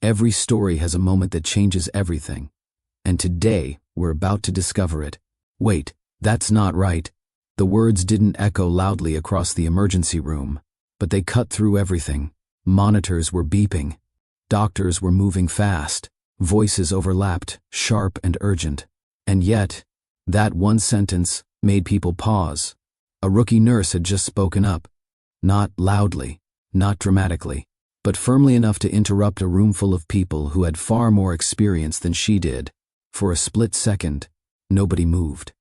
Every story has a moment that changes everything. And today, we're about to discover it. Wait, that's not right. The words didn't echo loudly across the emergency room, but they cut through everything. Monitors were beeping. Doctors were moving fast. Voices overlapped, sharp and urgent. And yet, that one sentence made people pause. A rookie nurse had just spoken up. Not loudly, not dramatically, but firmly enough to interrupt a room full of people who had far more experience than she did. For a split second, nobody moved.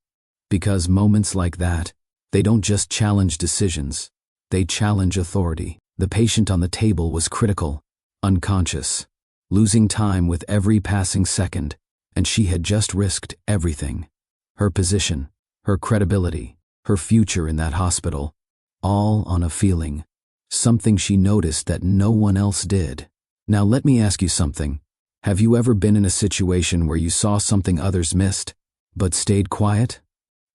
Because moments like that, they don't just challenge decisions, they challenge authority. The patient on the table was critical, unconscious, losing time with every passing second, and she had just risked everything. Her position, her credibility, her future in that hospital, all on a feeling, something she noticed that no one else did. Now let me ask you something. Have you ever been in a situation where you saw something others missed, but stayed quiet?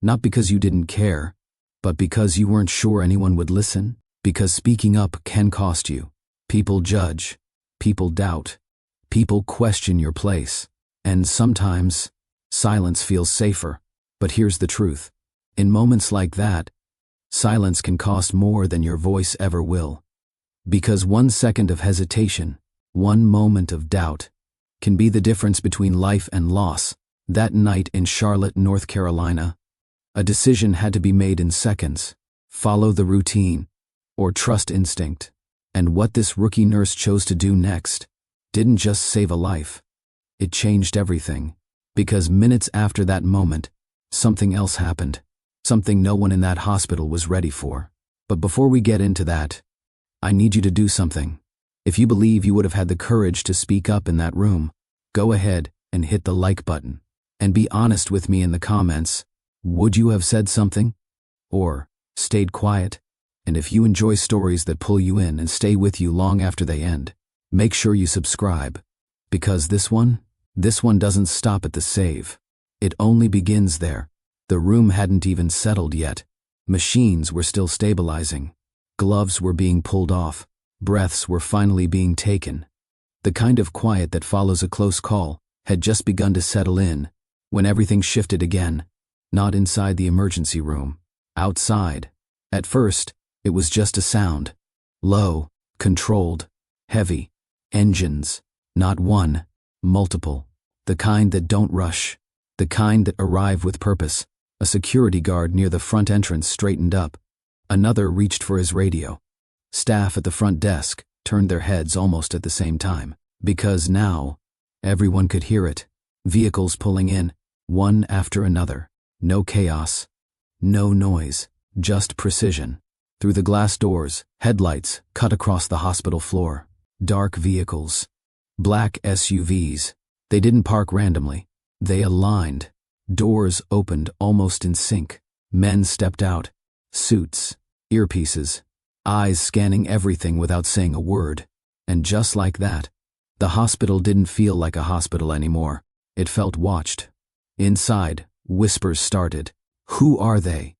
Not because you didn't care, but because you weren't sure anyone would listen? Because speaking up can cost you. People judge, people doubt, people question your place, and sometimes silence feels safer. But here's the truth. In moments like that, silence can cost more than your voice ever will. Because 1 second of hesitation, 1 moment of doubt, can be the difference between life and loss. That night in Charlotte, North Carolina, a decision had to be made in seconds. Follow the routine, or trust instinct. And what this rookie nurse chose to do next didn't just save a life. It changed everything. Because minutes after that moment, something else happened. Something no one in that hospital was ready for. But before we get into that, I need you to do something. If you believe you would have had the courage to speak up in that room, go ahead and hit the like button. And be honest with me in the comments. Would you have said something? Or stayed quiet? And if you enjoy stories that pull you in and stay with you long after they end, make sure you subscribe. Because this one doesn't stop at the save. It only begins there. The room hadn't even settled yet. Machines were still stabilizing. Gloves were being pulled off. Breaths were finally being taken. The kind of quiet that follows a close call had just begun to settle in when everything shifted again. Not inside the emergency room. Outside. At first, it was just a sound. Low, controlled, heavy. Engines. Not one, multiple. The kind that don't rush. The kind that arrive with purpose. A security guard near the front entrance straightened up. Another reached for his radio. Staff at the front desk turned their heads almost at the same time. Because now, everyone could hear it. Vehicles pulling in, one after another. No chaos. No noise. Just precision. Through the glass doors, headlights cut across the hospital floor. Dark vehicles. Black SUVs. They didn't park randomly. They aligned. Doors opened almost in sync. Men stepped out. Suits. Earpieces. Eyes scanning everything without saying a word. And just like that, the hospital didn't feel like a hospital anymore. It felt watched. Inside, whispers started. Who are they?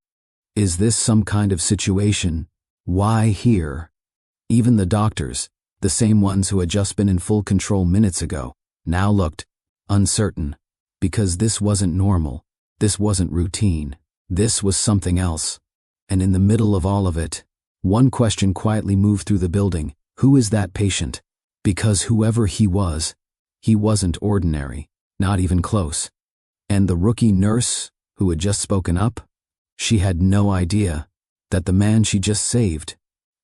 Is this some kind of situation? Why here? Even the doctors, the same ones who had just been in full control minutes ago, now looked uncertain. Because this wasn't normal. This wasn't routine. This was something else. And in the middle of all of it, one question quietly moved through the building. Who is that patient? Because whoever he wasn't ordinary, not even close. And the rookie nurse, who had just spoken up, she had no idea that the man she just saved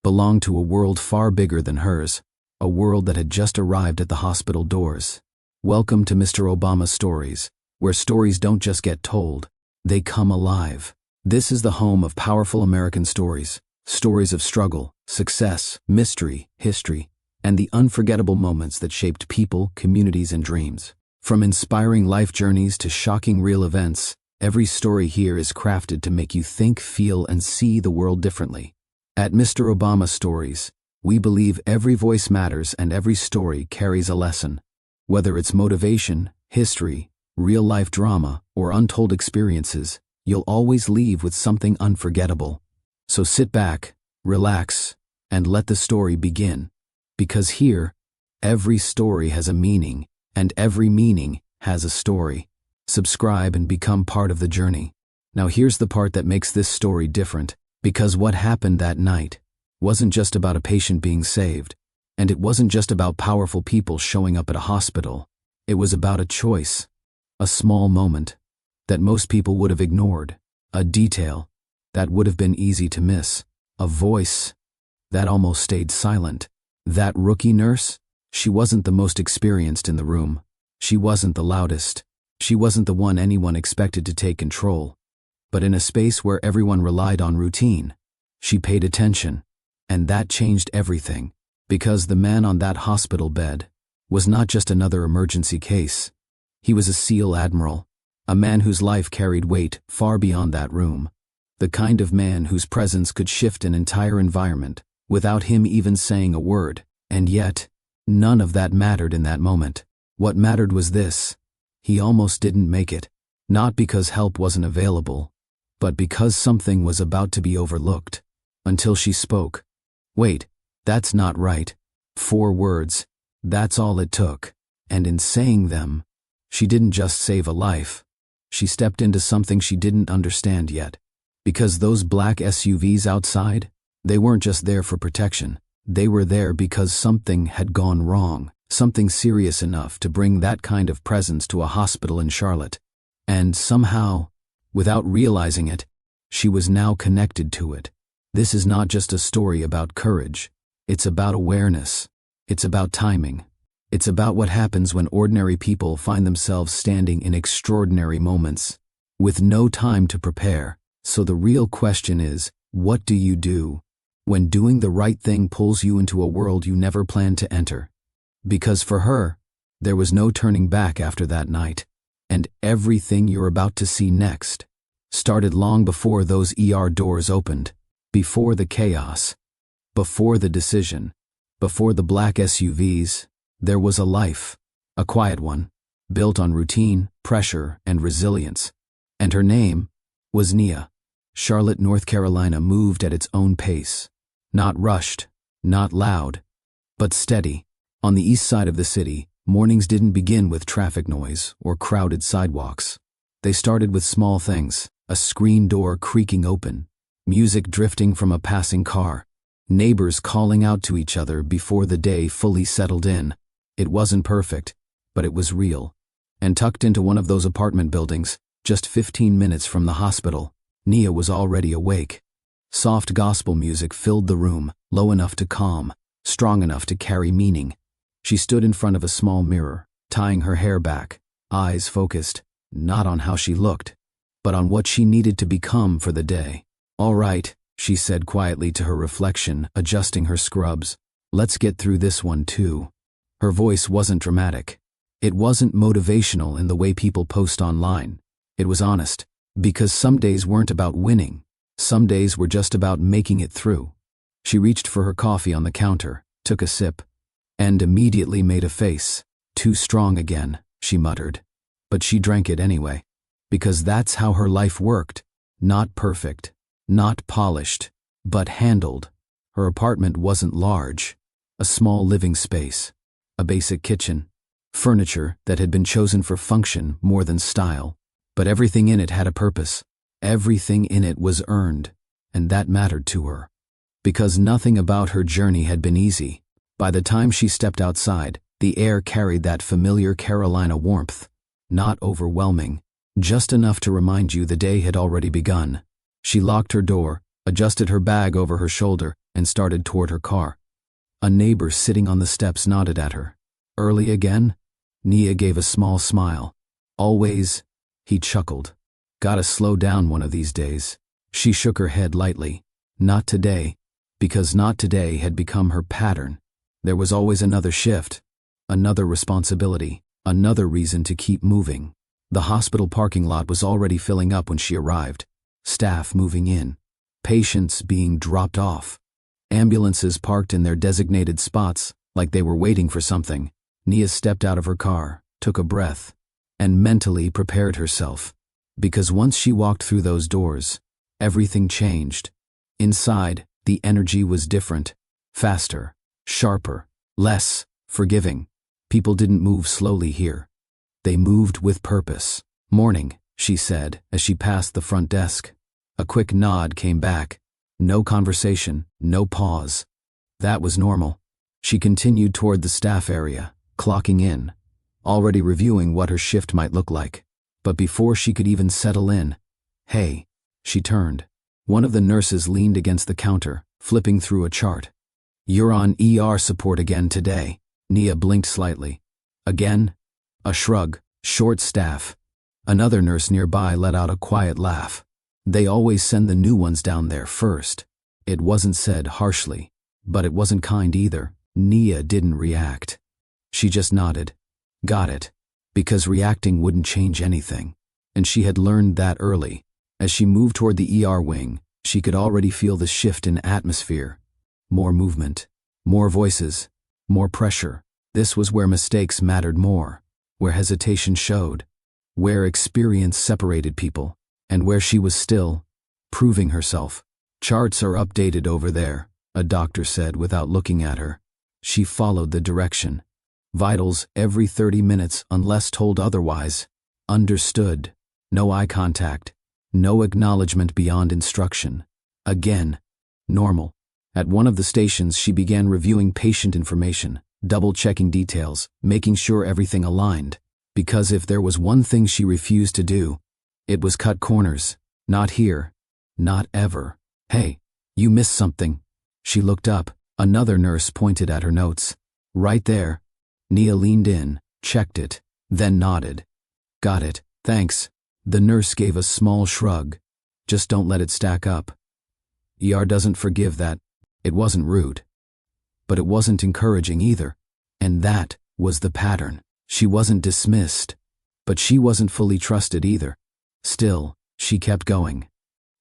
belonged to a world far bigger than hers, a world that had just arrived at the hospital doors. Welcome to Mr. Obama Stories, where stories don't just get told, they come alive. This is the home of powerful American stories, stories of struggle, success, mystery, history, and the unforgettable moments that shaped people, communities, and dreams. From inspiring life journeys to shocking real events, every story here is crafted to make you think, feel, and see the world differently. At Mr. Obama Stories, we believe every voice matters and every story carries a lesson. Whether it's motivation, history, real-life drama, or untold experiences, you'll always leave with something unforgettable. So sit back, relax, and let the story begin. Because here, Every story has a meaning, and every meaning has a story. Subscribe and become part of the journey. Now here's the part that makes this story different, because what happened that night wasn't just about a patient being saved, and it wasn't just about powerful people showing up at a hospital. It was about a choice, a small moment that most people would have ignored, a detail that would have been easy to miss, a voice that almost stayed silent. That rookie nurse, she wasn't the most experienced in the room. She wasn't the loudest. She wasn't the one anyone expected to take control. But in a space where everyone relied on routine, she paid attention, and that changed everything, because the man on that hospital bed was not just another emergency case. He was a SEAL Admiral, a man whose life carried weight far beyond that room, the kind of man whose presence could shift an entire environment without him even saying a word. And yet, none of that mattered in that moment. What mattered was this: he almost didn't make it, not because help wasn't available, but because something was about to be overlooked. Until she spoke. "Wait, that's not right." 4 words, that's all it took. And in saying them, she didn't just save a life. She stepped into something she didn't understand yet. Because those black SUVs outside, they weren't just there for protection. They were there because something had gone wrong, something serious enough to bring that kind of presence to a hospital in Charlotte. And somehow, without realizing it, she was now connected to it. This is not just a story about courage. It's about awareness. It's about timing. It's about what happens when ordinary people find themselves standing in extraordinary moments, with no time to prepare. So the real question is, what do you do when doing the right thing pulls you into a world you never planned to enter? Because for her, there was no turning back after that night. And everything you're about to see next started long before those ER doors opened, before the chaos, before the decision, before the black SUVs. There was a life, a quiet one, built on routine, pressure, and resilience. And her name was Nia. Charlotte, North Carolina moved at its own pace, not rushed, not loud, but steady. On the east side of the city, mornings didn't begin with traffic noise or crowded sidewalks. They started with small things: a screen door creaking open, music drifting from a passing car, neighbors calling out to each other before the day fully settled in. It wasn't perfect, but it was real. And tucked into one of those apartment buildings, just 15 minutes from the hospital, Nia was already awake. Soft gospel music filled the room, low enough to calm, strong enough to carry meaning. She stood in front of a small mirror, tying her hair back, eyes focused, not on how she looked, but on what she needed to become for the day. "All right," she said quietly to her reflection, adjusting her scrubs. "Let's get through this one too." Her voice wasn't dramatic. It wasn't motivational in the way people post online. It was honest, because some days weren't about winning. Some days were just about making it through. She reached for her coffee on the counter, took a sip, and immediately made a face. "Too strong again," she muttered. But she drank it anyway, because that's how her life worked. Not perfect, not polished, but handled. Her apartment wasn't large. A small living space, a basic kitchen, furniture that had been chosen for function more than style. But everything in it had a purpose. Everything in it was earned, and that mattered to her. Because nothing about her journey had been easy. By the time she stepped outside, the air carried that familiar Carolina warmth. Not overwhelming, just enough to remind you the day had already begun. She locked her door, adjusted her bag over her shoulder, and started toward her car. A neighbor sitting on the steps nodded at her. "Early again?" Nia gave a small smile. "Always," he chuckled. "Gotta slow down one of these days." She shook her head lightly. Not today, because not today had become her pattern. There was always another shift, another responsibility, another reason to keep moving. The hospital parking lot was already filling up when she arrived. Staff moving in, patients being dropped off, ambulances parked in their designated spots like they were waiting for something. Nia stepped out of her car, took a breath, and mentally prepared herself. Because once she walked through those doors, everything changed. Inside, the energy was different, faster, sharper, less forgiving. People didn't move slowly here. They moved with purpose. "Morning," she said as she passed the front desk. A quick nod came back. No conversation, no pause. That was normal. She continued toward the staff area, clocking in, already reviewing what her shift might look like. But before she could even settle in, "Hey," she turned. One of the nurses leaned against the counter, flipping through a chart. "You're on ER support again today." Nia blinked slightly. "Again?" A shrug. "Short staff." Another nurse nearby let out a quiet laugh. "They always send the new ones down there first." It wasn't said harshly, but it wasn't kind either. Nia didn't react. She just nodded. Got it. Because reacting wouldn't change anything. And she had learned that early. As she moved toward the ER wing, she could already feel the shift in atmosphere. More movement, more voices, more pressure. This was where mistakes mattered more, where hesitation showed, where experience separated people, and where she was still proving herself. "Charts are updated over there," a doctor said without looking at her. She followed the direction. "Vitals every 30 minutes unless told otherwise." Understood. No eye contact. No acknowledgement beyond instruction. Again. Normal. At one of the stations, she began reviewing patient information, double-checking details, making sure everything aligned. Because if there was one thing she refused to do, it was cut corners. Not here. Not ever. "Hey, you missed something." She looked up. Another nurse pointed at her notes. "Right there." Nia leaned in, checked it, then nodded. "Got it, thanks." The nurse gave a small shrug. "Just don't let it stack up." ER doesn't forgive that. It wasn't rude. But it wasn't encouraging either. And that was the pattern. She wasn't dismissed. But she wasn't fully trusted either. Still, she kept going.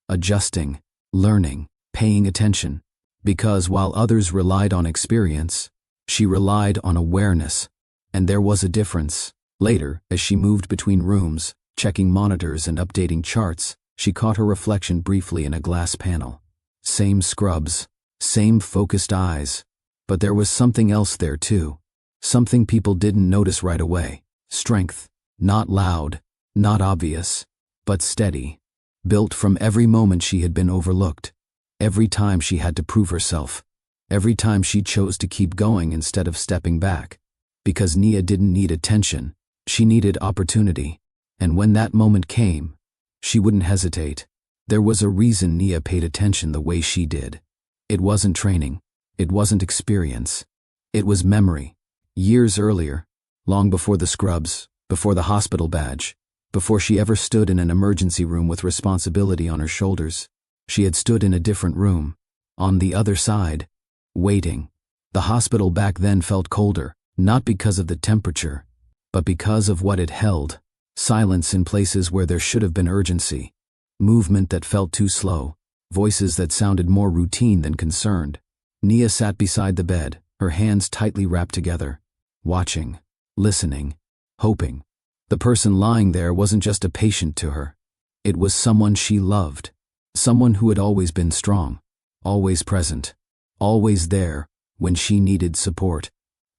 Adjusting, learning, paying attention. Because while others relied on experience, she relied on awareness. And there was a difference. Later, as she moved between rooms, checking monitors and updating charts, she caught her reflection briefly in a glass panel. Same scrubs, same focused eyes. But there was something else there too. Something people didn't notice right away. Strength. Not loud, not obvious, but steady. Built from every moment she had been overlooked. Every time she had to prove herself. Every time she chose to keep going instead of stepping back. Because Nia didn't need attention. She needed opportunity. And when that moment came, she wouldn't hesitate. There was a reason Nia paid attention the way she did. It wasn't training. It wasn't experience. It was memory. Years earlier, long before the scrubs, before the hospital badge, before she ever stood in an emergency room with responsibility on her shoulders, she had stood in a different room, on the other side, waiting. The hospital back then felt colder, not because of the temperature, but because of what it held. Silence in places where there should have been urgency. Movement that felt too slow. Voices that sounded more routine than concerned. Nia sat beside the bed, her hands tightly wrapped together, watching, listening, hoping. The person lying there wasn't just a patient to her. It was someone she loved. Someone who had always been strong, always present, always there when she needed support.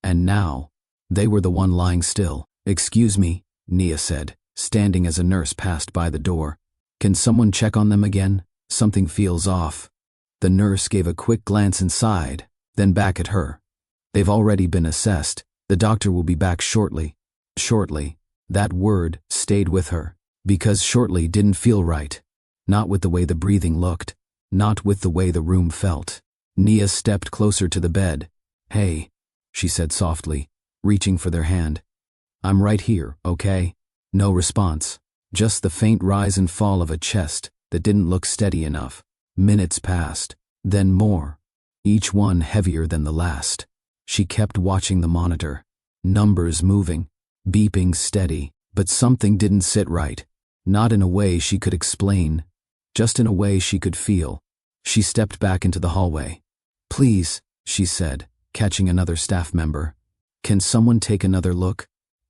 And now, they were the one lying still. "Excuse me," Nia said, standing as a nurse passed by the door. "Can someone check on them again? Something feels off." The nurse gave a quick glance inside, then back at her. "They've already been assessed. The doctor will be back shortly." Shortly. That word stayed with her, because shortly didn't feel right. Not with the way the breathing looked, not with the way the room felt. Nia stepped closer to the bed. "Hey," she said softly, reaching for their hand. "I'm right here, okay?" No response, just the faint rise and fall of a chest that didn't look steady enough. Minutes passed, then more, each one heavier than the last. She kept watching the monitor. Numbers moving, beeping steady, but something didn't sit right. Not in a way she could explain, just in a way she could feel. She stepped back into the hallway. "Please," she said, catching another staff member. "Can someone take another look?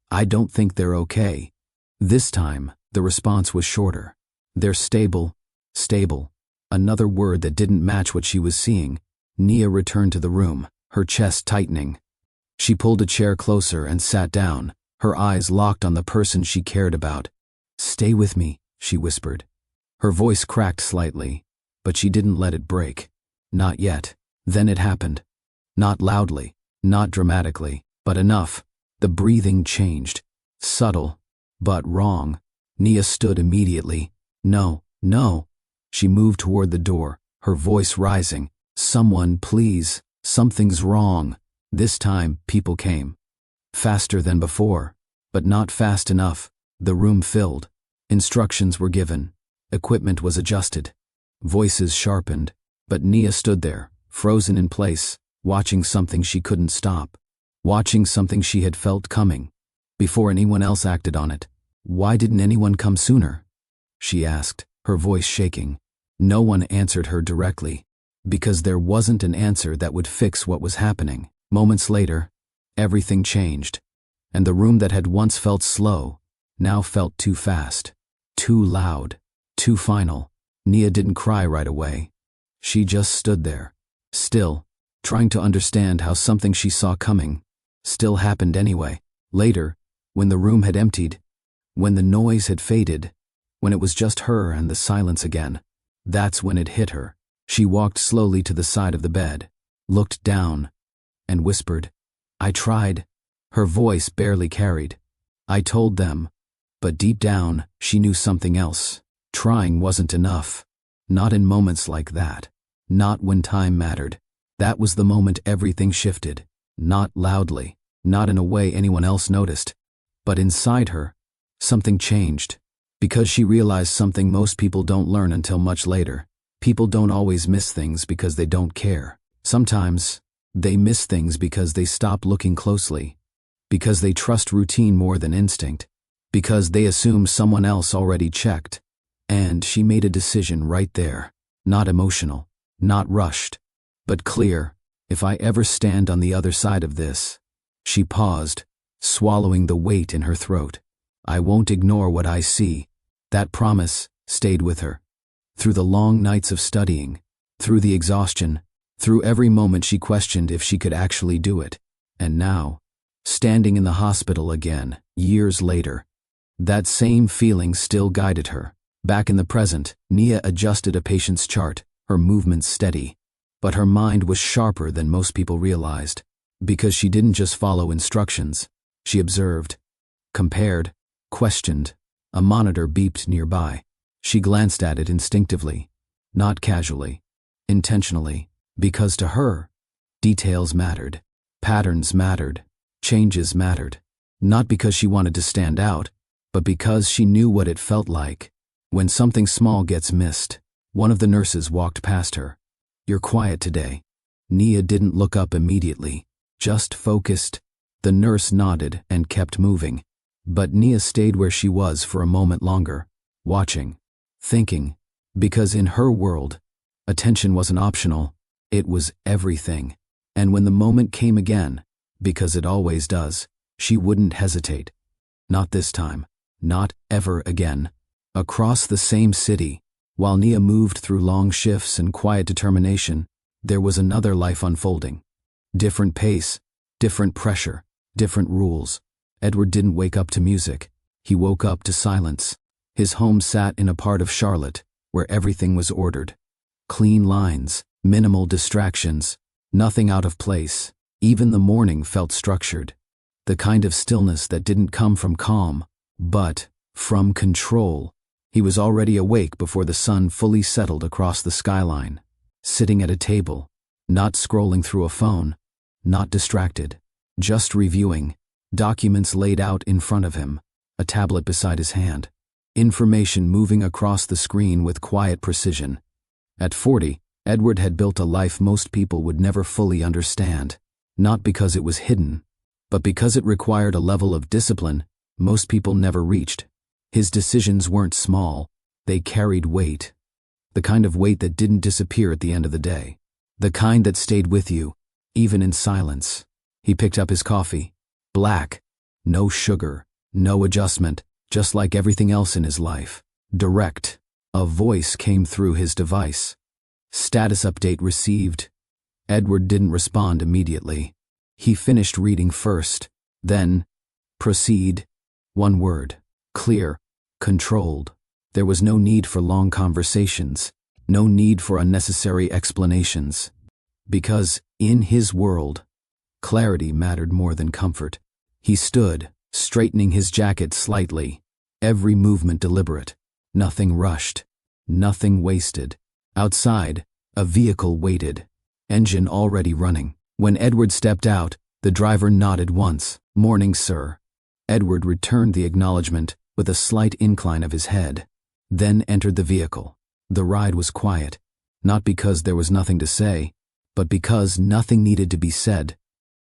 I don't think they're okay." This time, the response was shorter. "They're stable." Stable. Another word that didn't match what she was seeing. Nia returned to the room, her chest tightening. She pulled a chair closer and sat down, her eyes locked on the person she cared about. "Stay with me," she whispered. Her voice cracked slightly, but she didn't let it break. Not yet. Then it happened. Not loudly, not dramatically, but enough. The breathing changed. Subtle, but wrong. Nia stood immediately. "No, no." She moved toward the door, her voice rising. "Someone, please. Something's wrong." This time, people came. Faster than before, but not fast enough. The room filled. Instructions were given. Equipment was adjusted. Voices sharpened. But Nia stood there, frozen in place, watching something she couldn't stop. Watching something she had felt coming, before anyone else acted on it. "Why didn't anyone come sooner?" she asked, her voice shaking. No one answered her directly, because there wasn't an answer that would fix what was happening. Moments later, everything changed, and the room that had once felt slow now felt too fast, too loud, too final. Nia didn't cry right away. She just stood there, still, trying to understand how something she saw coming still happened anyway. Later, when the room had emptied, when the noise had faded, when it was just her and the silence again, that's when it hit her. She walked slowly to the side of the bed, looked down, and whispered, "I tried." Her voice barely carried. "I told them." But deep down, she knew something else. Trying wasn't enough. Not in moments like that. Not when time mattered. That was the moment everything shifted. Not loudly, not in a way anyone else noticed. But inside her, something changed. Because she realized something most people don't learn until much later. People don't always miss things because they don't care. Sometimes, they miss things because they stop looking closely. Because they trust routine more than instinct. Because they assume someone else already checked. And she made a decision right there. Not emotional, not rushed, but clear. "If I ever stand on the other side of this." She paused, swallowing the weight in her throat. "I won't ignore what I see." That promise stayed with her. Through the long nights of studying, through the exhaustion, through every moment she questioned if she could actually do it. And now, standing in the hospital again, years later, that same feeling still guided her. Back in the present, Nia adjusted a patient's chart, her movements steady. But her mind was sharper than most people realized. Because she didn't just follow instructions. She observed, compared, questioned. A monitor beeped nearby. She glanced at it instinctively. Not casually. Intentionally. Because to her, details mattered. Patterns mattered. Changes mattered. Not because she wanted to stand out, but because she knew what it felt like. When something small gets missed. One of the nurses walked past her. "You're quiet today." Nia didn't look up immediately, just focused. The nurse nodded and kept moving. But Nia stayed where she was for a moment longer, watching, thinking, because in her world, attention wasn't optional, it was everything. And when the moment came again, because it always does, she wouldn't hesitate. Not this time. Not ever again. Across the same city, while Nia moved through long shifts and quiet determination, there was another life unfolding. Different pace, different pressure, different rules. Edward didn't wake up to music. He woke up to silence. His home sat in a part of Charlotte where everything was ordered. Clean lines, minimal distractions, nothing out of place. Even the morning felt structured. The kind of stillness that didn't come from calm, but from control. He was already awake before the sun fully settled across the skyline, sitting at a table, not scrolling through a phone, not distracted, just reviewing, documents laid out in front of him, a tablet beside his hand, information moving across the screen with quiet precision. At 40, Edward had built a life most people would never fully understand, not because it was hidden, but because it required a level of discipline most people never reached. His decisions weren't small, they carried weight. The kind of weight that didn't disappear at the end of the day. The kind that stayed with you, even in silence. He picked up his coffee. Black. No sugar, no adjustment, just like everything else in his life. Direct. A voice came through his device. Status update received. Edward didn't respond immediately. He finished reading first, then, proceed. One word, clear, controlled. There was no need for long conversations, no need for unnecessary explanations. Because, in his world, clarity mattered more than comfort. He stood, straightening his jacket slightly, every movement deliberate, nothing rushed, nothing wasted. Outside, a vehicle waited, engine already running. When Edward stepped out, the driver nodded once. "Morning, sir." Edward returned the acknowledgement with a slight incline of his head, then entered the vehicle. The ride was quiet, not because there was nothing to say, but because nothing needed to be said.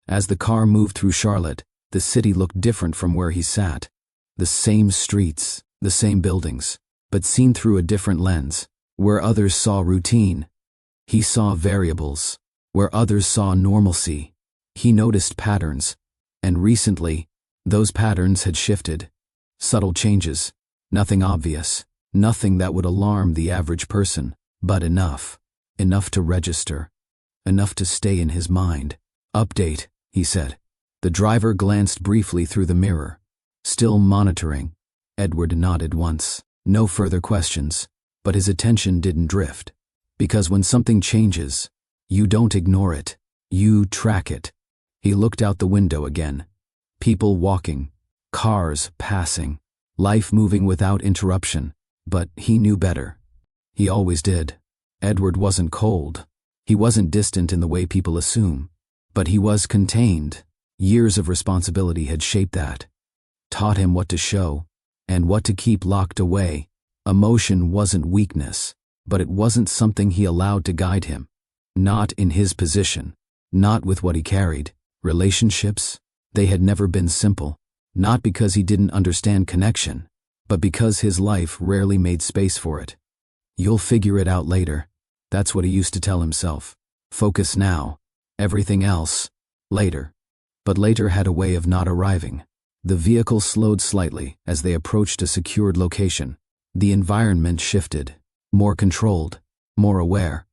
As the car moved through Charlotte, the city looked different from where he sat. The same streets, the same buildings, but seen through a different lens. Where others saw routine, he saw variables. Where others saw normalcy, he noticed patterns. And recently, those patterns had shifted. Subtle changes, nothing obvious, nothing that would alarm the average person, but enough to register, enough to stay in his mind. "Update," he said. The driver glanced briefly through the mirror. Still monitoring. Edward nodded once. No further questions, but his attention didn't drift. Because when something changes, you don't ignore it, you track it. He looked out the window again. People walking, cars passing, life moving without interruption. But he knew better. He always did. Edward wasn't cold. He wasn't distant in the way people assume. But he was contained. Years of responsibility had shaped that. Taught him what to show, and what to keep locked away. Emotion wasn't weakness, but it wasn't something he allowed to guide him. Not in his position. Not with what he carried. Relationships, they had never been simple. Not because he didn't understand connection, but because his life rarely made space for it. "You'll figure it out later." That's what he used to tell himself. Focus now. Everything else, later. But later had a way of not arriving. The vehicle slowed slightly as they approached a secured location. The environment shifted. More controlled. More aware.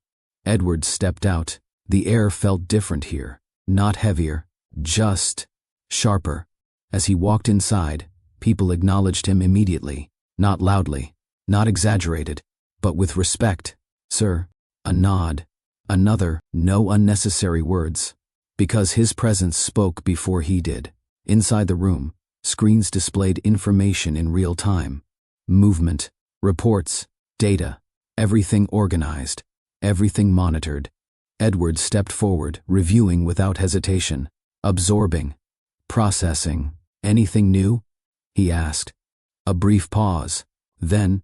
Edward stepped out. The air felt different here. Not heavier. Just sharper. As he walked inside, people acknowledged him immediately. Not loudly. Not exaggerated. But with respect. "Sir." A nod. Another. No unnecessary words. Because his presence spoke before he did. Inside the room, screens displayed information in real time. Movement, reports, data, everything organized, everything monitored. Edward stepped forward, reviewing without hesitation, absorbing, processing. "Anything new?" he asked. A brief pause. Then,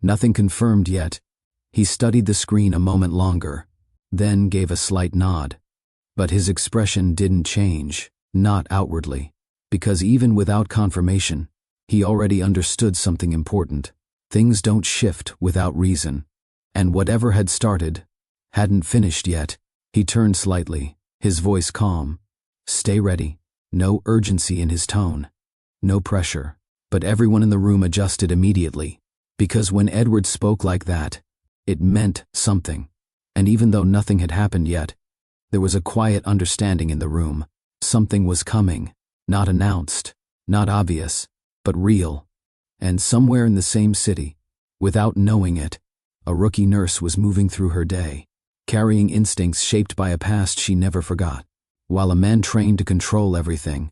nothing confirmed yet. He studied the screen a moment longer, then gave a slight nod. But his expression didn't change, not outwardly, because even without confirmation, he already understood something important. Things don't shift without reason. And whatever had started, hadn't finished yet. He turned slightly, his voice calm. "Stay ready." No urgency in his tone. No pressure. But everyone in the room adjusted immediately. Because when Edward spoke like that, it meant something. And even though nothing had happened yet, there was a quiet understanding in the room. Something was coming. Not announced, not obvious, but real. And somewhere in the same city, without knowing it, a rookie nurse was moving through her day, carrying instincts shaped by a past she never forgot, while a man trained to control everything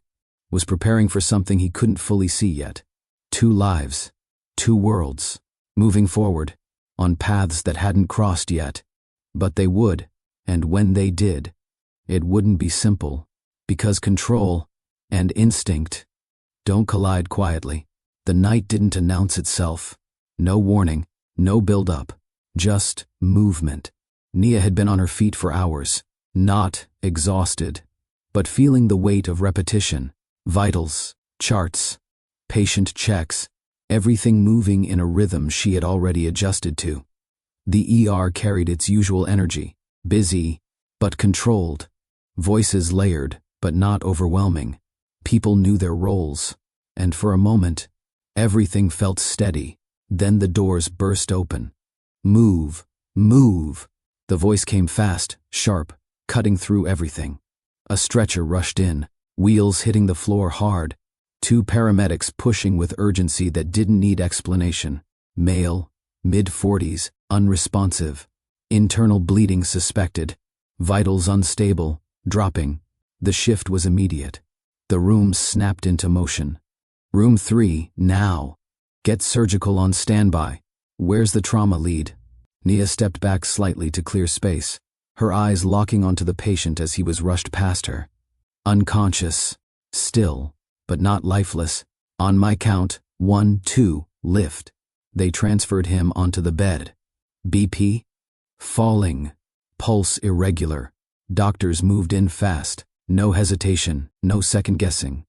was preparing for something he couldn't fully see yet. 2 lives, 2 worlds, moving forward, on paths that hadn't crossed yet. But they would, and when they did, it wouldn't be simple, because control and instinct don't collide quietly. The night didn't announce itself. No warning, no build-up, just movement. Nia had been on her feet for hours, not exhausted, but feeling the weight of repetition, vitals, charts, patient checks, everything moving in a rhythm she had already adjusted to. The ER carried its usual energy, busy, but controlled. Voices layered, but not overwhelming. People knew their roles, and for a moment, everything felt steady. Then the doors burst open. "Move, move." The voice came fast, sharp, cutting through everything. A stretcher rushed in, wheels hitting the floor hard. 2 paramedics pushing with urgency that didn't need explanation. Male, mid-40s, unresponsive. Internal bleeding suspected. Vitals unstable, dropping. The shift was immediate. The room snapped into motion. Room 3, now. Get surgical on standby. Where's the trauma lead? Nia stepped back slightly to clear space, her eyes locking onto the patient as he was rushed past her. Unconscious, still, but not lifeless. On my count, 1, 2, lift. They transferred him onto the bed. BP? Falling. Pulse irregular. Doctors moved in fast. No hesitation, no second guessing.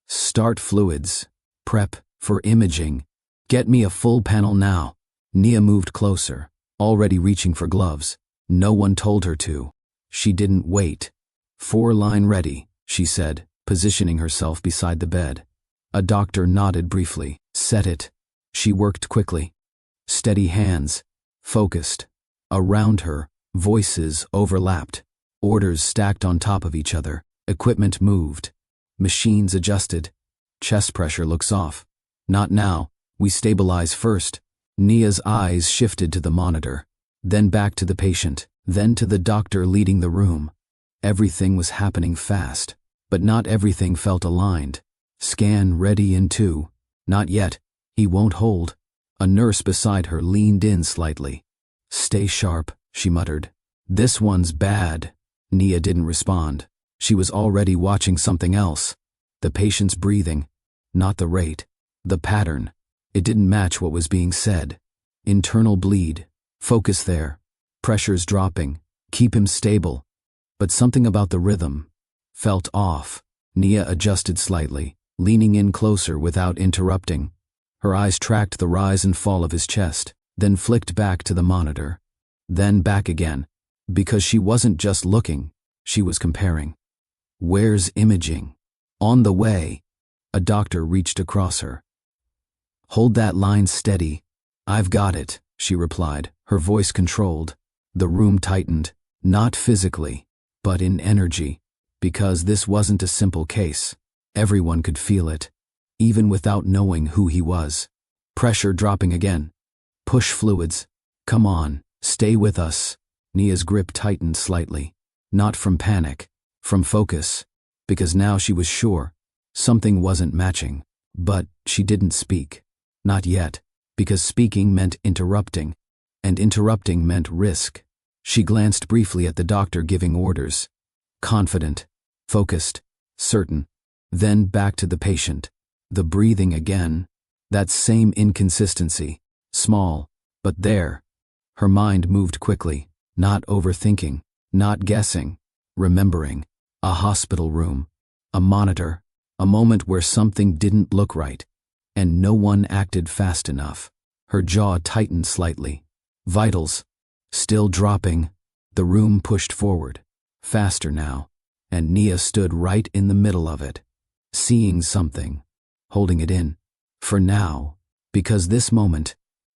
Start fluids. Prep for imaging. Get me a full panel now. Nia moved closer, already reaching for gloves. No one told her to. She didn't wait. 4-line ready, she said, positioning herself beside the bed. A doctor nodded briefly. Set it. She worked quickly. Steady hands. Focused. Around her, voices overlapped. Orders stacked on top of each other. Equipment moved. Machines adjusted. Chest pressure looks off. Not now. We stabilize first. Nia's eyes shifted to the monitor, then back to the patient, then to the doctor leading the room. Everything was happening fast, but not everything felt aligned. Scan ready in 2. Not yet. He won't hold. A nurse beside her leaned in slightly. Stay sharp, she muttered. This one's bad. Nia didn't respond. She was already watching something else. The patient's breathing. Not the rate. The pattern. It didn't match what was being said. Internal bleed. Focus there. Pressure's dropping. Keep him stable. But something about the rhythm felt off. Nia adjusted slightly, leaning in closer without interrupting. Her eyes tracked the rise and fall of his chest, then flicked back to the monitor. Then back again, because she wasn't just looking, she was comparing. Where's imaging? On the way. A doctor reached across her. Hold that line steady. I've got it, she replied, her voice controlled. The room tightened, not physically, but in energy, because this wasn't a simple case. Everyone could feel it, even without knowing who he was. Pressure dropping again. Push fluids. Come on, stay with us. Nia's grip tightened slightly, not from panic, from focus, because now she was sure something wasn't matching. But she didn't speak. Not yet, because speaking meant interrupting, and interrupting meant risk. She glanced briefly at the doctor giving orders. Confident, focused, certain. Then back to the patient. The breathing again. That same inconsistency. Small, but there. Her mind moved quickly, not overthinking, not guessing, remembering. A hospital room. A monitor. A moment where something didn't look right. And no one acted fast enough. Her jaw tightened slightly. Vitals. Still dropping. The room pushed forward. Faster now. And Nia stood right in the middle of it. Seeing something. Holding it in. For now. Because this moment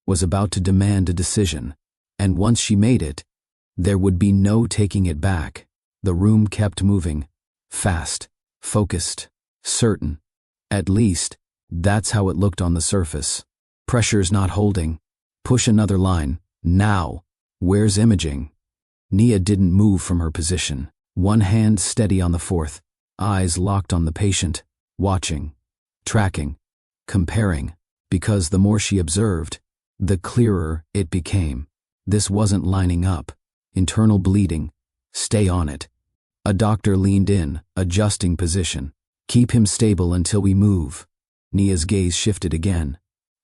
was about to demand a decision. And once she made it, there would be no taking it back. The room kept moving. Fast. Focused. Certain. At least, that's how it looked on the surface. Pressure's not holding. Push another line. Now. Where's imaging? Nia didn't move from her position. One hand steady on the fourth. Eyes locked on the patient. Watching. Tracking. Comparing. Because the more she observed, the clearer it became. This wasn't lining up. Internal bleeding. Stay on it. A doctor leaned in, adjusting position. Keep him stable until we move. Nia's gaze shifted again.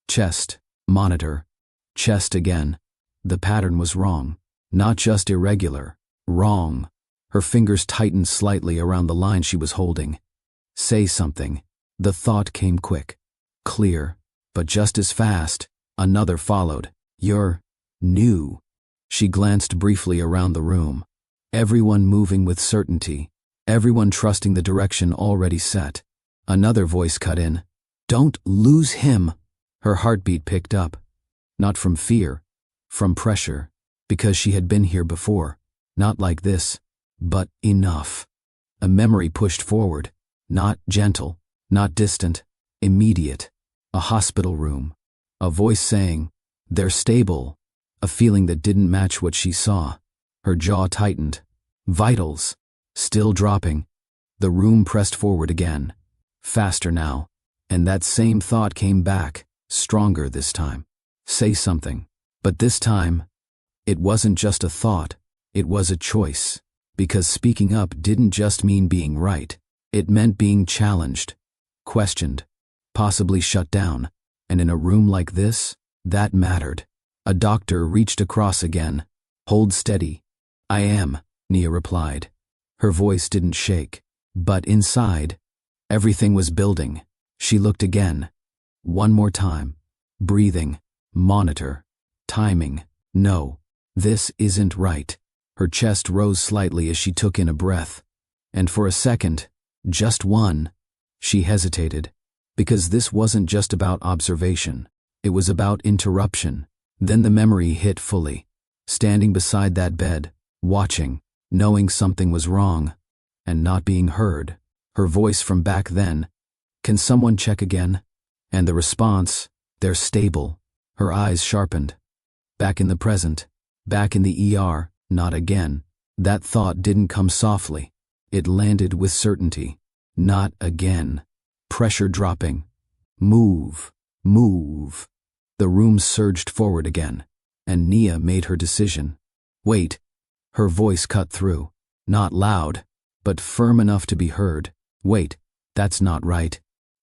Chest. Monitor. Chest again. The pattern was wrong. Not just irregular. Wrong. Her fingers tightened slightly around the line she was holding. Say something. The thought came quick. Clear. But just as fast, another followed. You're new. She glanced briefly around the room. Everyone moving with certainty. Everyone trusting the direction already set. Another voice cut in. Don't lose him. Her heartbeat picked up. Not from fear, from pressure, because she had been here before. Not like this, but enough. A memory pushed forward. Not gentle, not distant, immediate. A hospital room. A voice saying, "They're stable." A feeling that didn't match what she saw. Her jaw tightened. Vitals. Still dropping. The room pressed forward again. Faster now. And that same thought came back, stronger this time. Say something. But this time, it wasn't just a thought, it was a choice. Because speaking up didn't just mean being right. It meant being challenged, questioned, possibly shut down. And in a room like this, that mattered. A doctor reached across again. "Hold steady." "I am," Nia replied. Her voice didn't shake. But inside, everything was building. She looked again. One more time. Breathing. Monitor. Timing. "No, this isn't right." Her chest rose slightly as she took in a breath. And for a second, just one, she hesitated. Because this wasn't just about observation. It was about interruption. Then the memory hit fully. Standing beside that bed, watching, knowing something was wrong, and not being heard. Her voice from back then, "Can someone check again?" And the response, "They're stable." Her eyes sharpened. Back in the present, back in the ER, not again. That thought didn't come softly. It landed with certainty. Not again. Pressure dropping. Move. Move. The room surged forward again, and Nia made her decision. "Wait." Her voice cut through. Not loud, but firm enough to be heard. "Wait, that's not right."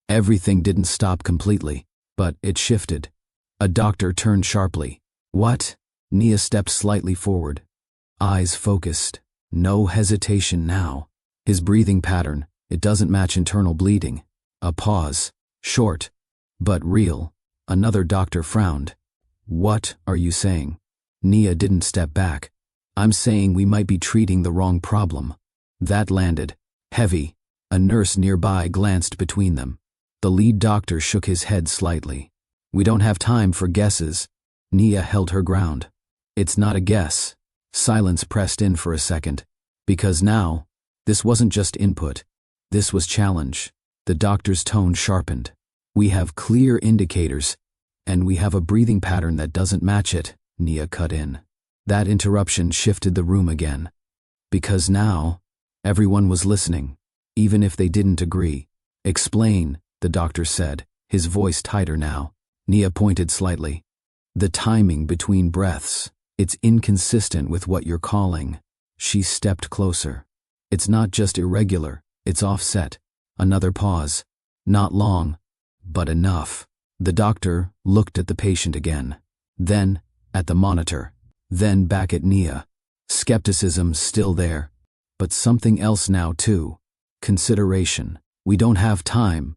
Everything didn't stop completely, but it shifted. A doctor turned sharply. "What?" Nia stepped slightly forward. Eyes focused. No hesitation now. His breathing pattern, it doesn't match internal bleeding. A pause. Short, but real. Another doctor frowned. "What are you saying?" Nia didn't step back. "I'm saying we might be treating the wrong problem." That landed. Heavy. A nurse nearby glanced between them. The lead doctor shook his head slightly. "We don't have time for guesses." Nia held her ground. "It's not a guess." Silence pressed in for a second. Because now, this wasn't just input. This was challenge. The doctor's tone sharpened. "We have clear indicators, and we have a breathing pattern that doesn't match it," Nia cut in. That interruption shifted the room again. Because now, everyone was listening, even if they didn't agree. "Explain," the doctor said, his voice tighter now. Nia pointed slightly. "The timing between breaths. It's inconsistent with what you're calling." She stepped closer. "It's not just irregular, it's offset." Another pause. Not long, but enough. The doctor looked at the patient again. Then at the monitor. Then back at Nia. Skepticism still there. But something else now too. Consideration. "We don't have time."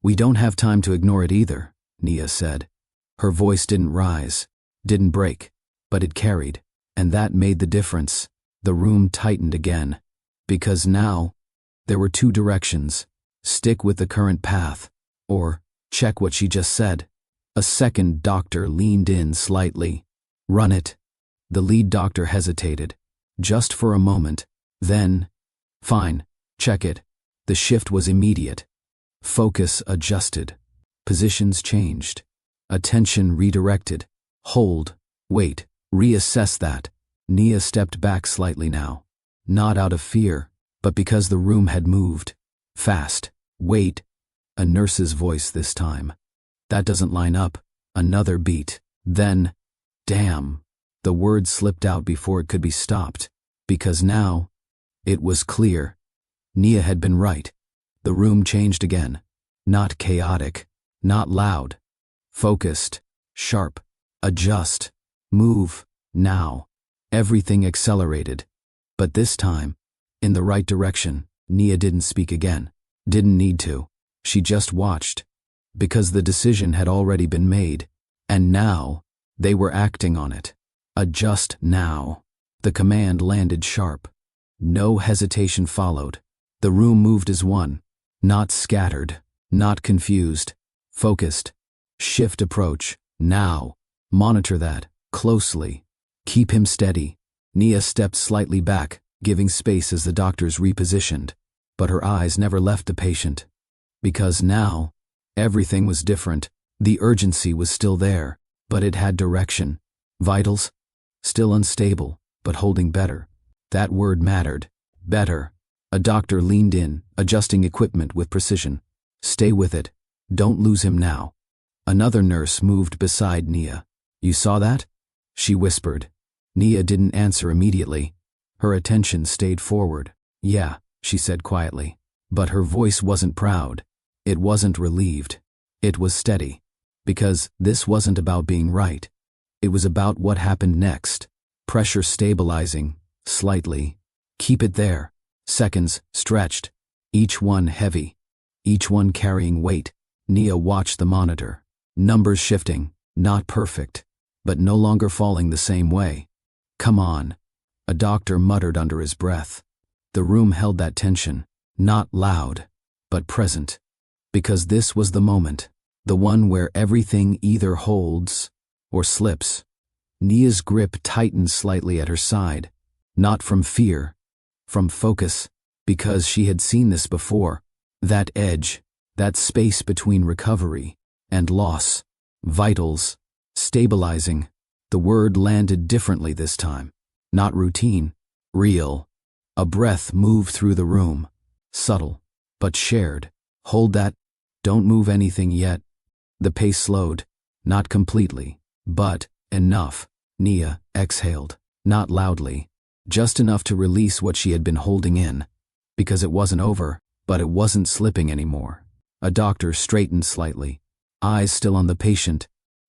"We don't have time to ignore it either," Nia said. Her voice didn't rise, didn't break, but it carried. And that made the difference. The room tightened again. Because now, there were two directions. Stick with the current path, or check what she just said. A second doctor leaned in slightly. "Run it." The lead doctor hesitated. Just for a moment. Then, "Fine, check it." The shift was immediate. Focus adjusted. Positions changed. Attention redirected. "Hold. Wait. Reassess that." Nia stepped back slightly now. Not out of fear, but because the room had moved. Fast. "Wait." A nurse's voice this time. "That doesn't line up." Another beat. Then, "Damn." The word slipped out before it could be stopped. Because now, it was clear. Nia had been right. The room changed again. Not chaotic. Not loud. Focused. Sharp. Adjust. Move. Now. Everything accelerated. But this time, in the right direction. Nia didn't speak again. Didn't need to. She just watched. Because the decision had already been made. And now, they were acting on it. Adjust now. The command landed sharp. No hesitation followed. The room moved as one. Not scattered. Not confused. Focused. Shift approach. Now. Monitor that. Closely. Keep him steady. Nia stepped slightly back, giving space as the doctors repositioned. but her eyes never left the patient. Because now, everything was different. The urgency was still there, but it had direction. Vitals? Still unstable, but holding better. That word mattered. Better. A doctor leaned in, adjusting equipment with precision. Stay with it. Don't lose him now. Another nurse moved beside Nia. You saw that? She whispered. Nia didn't answer immediately. Her attention stayed forward. Yeah, she said quietly. But her voice wasn't proud. It wasn't relieved. It was steady. Because this wasn't about being right. It was about what happened next. Pressure stabilizing, slightly. Keep it there. Seconds stretched. Each one heavy. Each one carrying weight. Nia watched the monitor. Numbers shifting. Not perfect. But no longer falling the same way. Come on. A doctor muttered under his breath. The room held that tension. Not loud, but present. Because this was the moment. The one where everything either holds or slips. Nia's grip tightened slightly at her side. Not from fear. From focus. Because she had seen this before. That edge. That space between recovery and loss. Vitals. Stabilizing. The word landed differently this time. Not routine. Real. A breath moved through the room. Subtle. But shared. Hold that. Don't move anything yet. The pace slowed. Not completely. But enough. Nia exhaled. Not loudly. Just enough to release what she had been holding in. Because it wasn't over, but it wasn't slipping anymore. A doctor straightened slightly. Eyes still on the patient.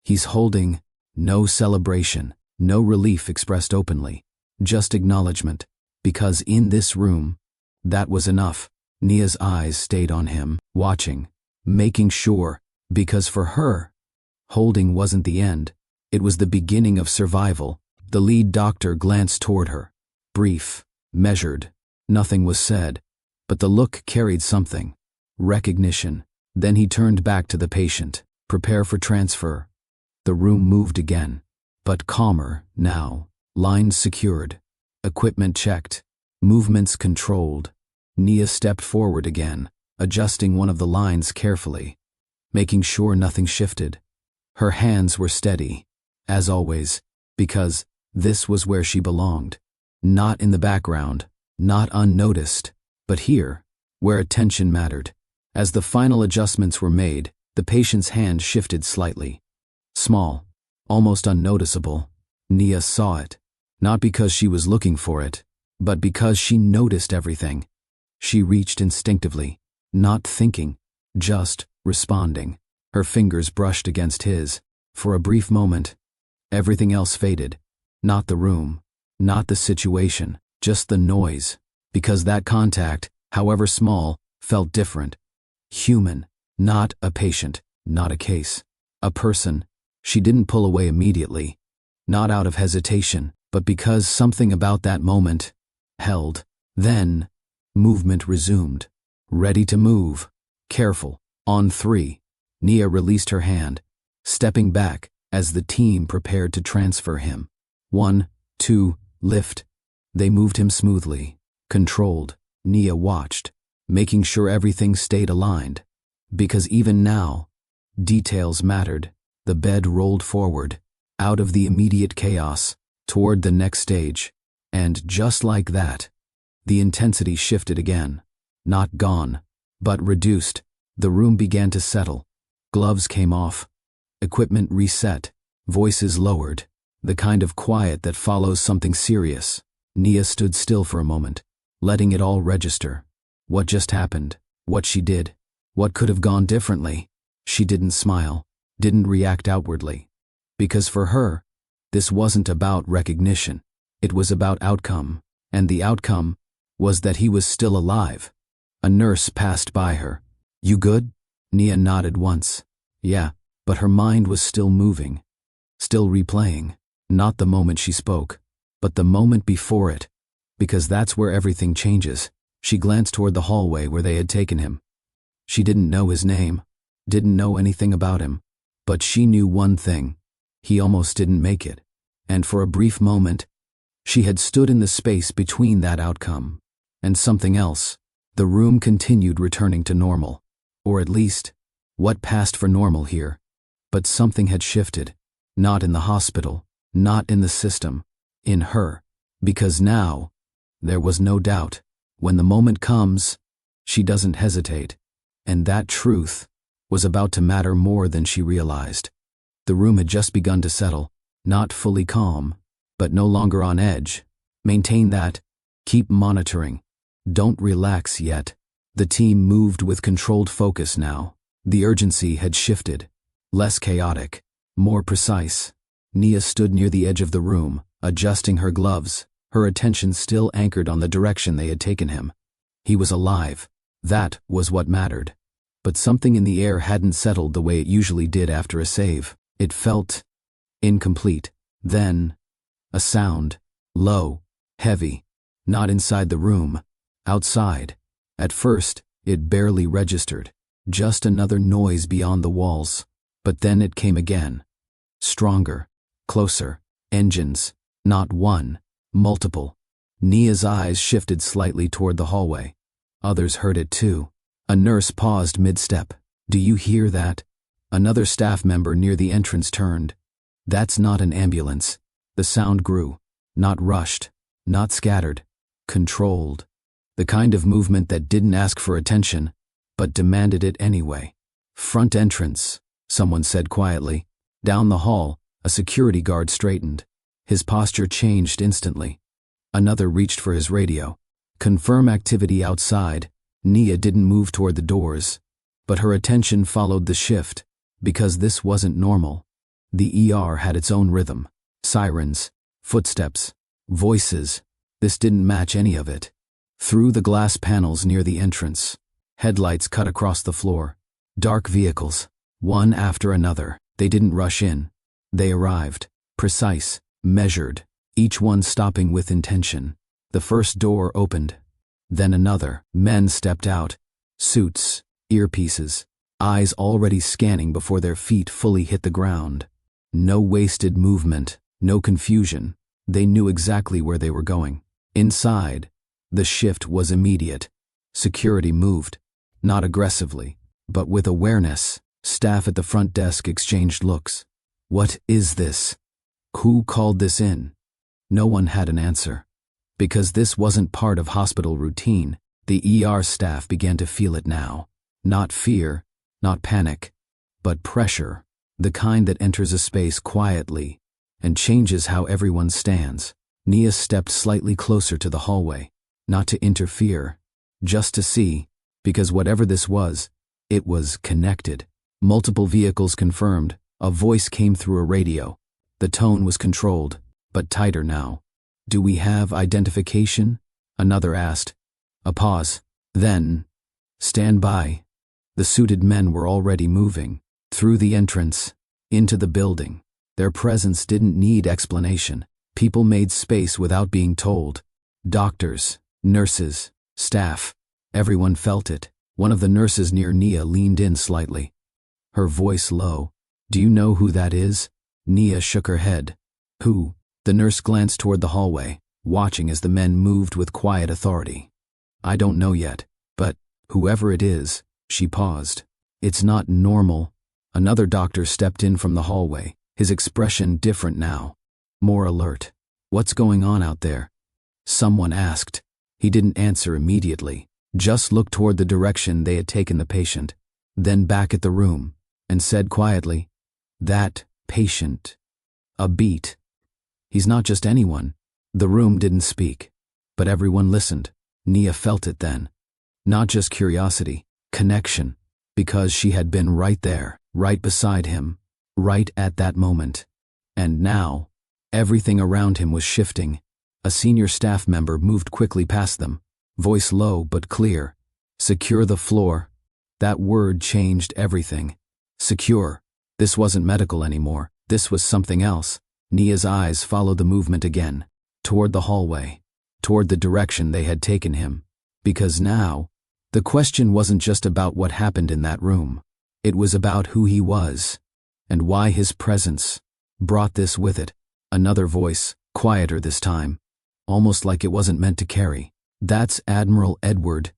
He's holding. No celebration. No relief expressed openly. Just acknowledgement. Because in this room, that was enough. Nia's eyes stayed on him, watching. Making sure. Because for her, holding wasn't the end. It was the beginning of survival. The lead doctor glanced toward her. Brief. Measured. Nothing was said. But the look carried something. Recognition. Then he turned back to the patient. Prepare for transfer. The room moved again. But calmer, now. Lines secured. Equipment checked. Movements controlled. Nia stepped forward again, adjusting one of the lines carefully, making sure nothing shifted. Her hands were steady, as always, because this was where she belonged. Not in the background, not unnoticed, but here, where attention mattered. As the final adjustments were made, the patient's hand shifted slightly. Small, almost unnoticeable. Nia saw it, not because she was looking for it, but because she noticed everything. She reached instinctively, not thinking, just responding. Her fingers brushed against his. For a brief moment, everything else faded. Not the room, not the situation, just the noise. Because that contact, however small, felt different. Human, not a patient, not a case. A person. She didn't pull away immediately. Not out of hesitation, but because something about that moment held. Then, movement resumed. Ready to move. Careful. On 3. Nia released her hand, stepping back as the team prepared to transfer him. 1, 2, lift. They moved him smoothly. Controlled. Nia watched, making sure everything stayed aligned. Because even now, details mattered. The bed rolled forward, out of the immediate chaos, toward the next stage. And just like that, the intensity shifted again. Not gone, but reduced. The room began to settle. Gloves came off. Equipment reset. Voices lowered. The kind of quiet that follows something serious. Nia stood still for a moment, letting it all register. What just happened? What she did? What could have gone differently? She didn't smile, didn't react outwardly. Because for her, this wasn't about recognition. It was about outcome. And the outcome was that he was still alive. A nurse passed by her. You good? Nia nodded once. Yeah, but her mind was still moving. Still replaying. Not the moment she spoke, but the moment before it. Because that's where everything changes. She glanced toward the hallway where they had taken him. She didn't know his name, didn't know anything about him, but she knew one thing. He almost didn't make it. And for a brief moment, she had stood in the space between that outcome and something else. The room continued returning to normal. Or at least, what passed for normal here. But something had shifted. Not in the hospital, not in the system, in her. Because now, there was no doubt, when the moment comes, she doesn't hesitate. And that truth was about to matter more than she realized. The room had just begun to settle, not fully calm, but no longer on edge. Maintain that. Keep monitoring. Don't relax yet. The team moved with controlled focus now. The urgency had shifted. Less chaotic, more precise. Nia stood near the edge of the room, adjusting her gloves, her attention still anchored on the direction they had taken him. He was alive. That was what mattered. But something in the air hadn't settled the way it usually did after a save. It felt incomplete. Then, a sound. Low, heavy. Not inside the room. Outside. At first, it barely registered. Just another noise beyond the walls. But then it came again. Stronger. Closer. Engines. Not one. Multiple. Nia's eyes shifted slightly toward the hallway. Others heard it too. A nurse paused mid-step. "Do you hear that?" Another staff member near the entrance turned. "That's not an ambulance." The sound grew. Not rushed. Not scattered. Controlled. The kind of movement that didn't ask for attention, but demanded it anyway. "Front entrance," someone said quietly. Down the hall, a security guard straightened. His posture changed instantly. Another reached for his radio. "Confirm activity outside." Nia didn't move toward the doors, but her attention followed the shift, because this wasn't normal. The ER had its own rhythm. Sirens, footsteps, voices. This didn't match any of it. Through the glass panels near the entrance, headlights cut across the floor. Dark vehicles, one after another. They didn't rush in. They arrived, precise, measured, each one stopping with intention. The first door opened. Then another. Men stepped out. Suits, earpieces, eyes already scanning before their feet fully hit the ground. No wasted movement, no confusion. They knew exactly where they were going. Inside, the shift was immediate. Security moved, not aggressively, but with awareness. Staff at the front desk exchanged looks. "What is this? Who called this in?" No one had an answer. Because this wasn't part of hospital routine, the ER staff began to feel it now. Not fear, not panic, but pressure, the kind that enters a space quietly and changes how everyone stands. Nia stepped slightly closer to the hallway, not to interfere, just to see, because whatever this was, it was connected. Multiple vehicles confirmed. A voice came through a radio. The tone was controlled, but tighter now. "Do we have identification?" another asked. A pause. Then, "Stand by." The suited men were already moving. Through the entrance. Into the building. Their presence didn't need explanation. People made space without being told. Doctors, nurses, staff. Everyone felt it. One of the nurses near Nia leaned in slightly. Her voice low. "Do you know who that is?" Nia shook her head. "Who?" The nurse glanced toward the hallway, watching as the men moved with quiet authority. "I don't know yet, but whoever it is," she paused. "It's not normal." Another doctor stepped in from the hallway, his expression different now, more alert. "What's going on out there?" someone asked. He didn't answer immediately, just looked toward the direction they had taken the patient, then back at the room, and said quietly, "That patient. A beat. He's not just anyone." The room didn't speak, but everyone listened. Nia felt it then. Not just curiosity, connection, because she had been right there, right beside him, right at that moment. And now, everything around him was shifting. A senior staff member moved quickly past them, voice low but clear. "Secure the floor." That word changed everything. Secure. This wasn't medical anymore. This was something else. Nia's eyes followed the movement again, toward the hallway, toward the direction they had taken him. Because now, the question wasn't just about what happened in that room. It was about who he was, and why his presence brought this with it. Another voice, quieter this time, almost like it wasn't meant to carry. "That's Admiral Edward."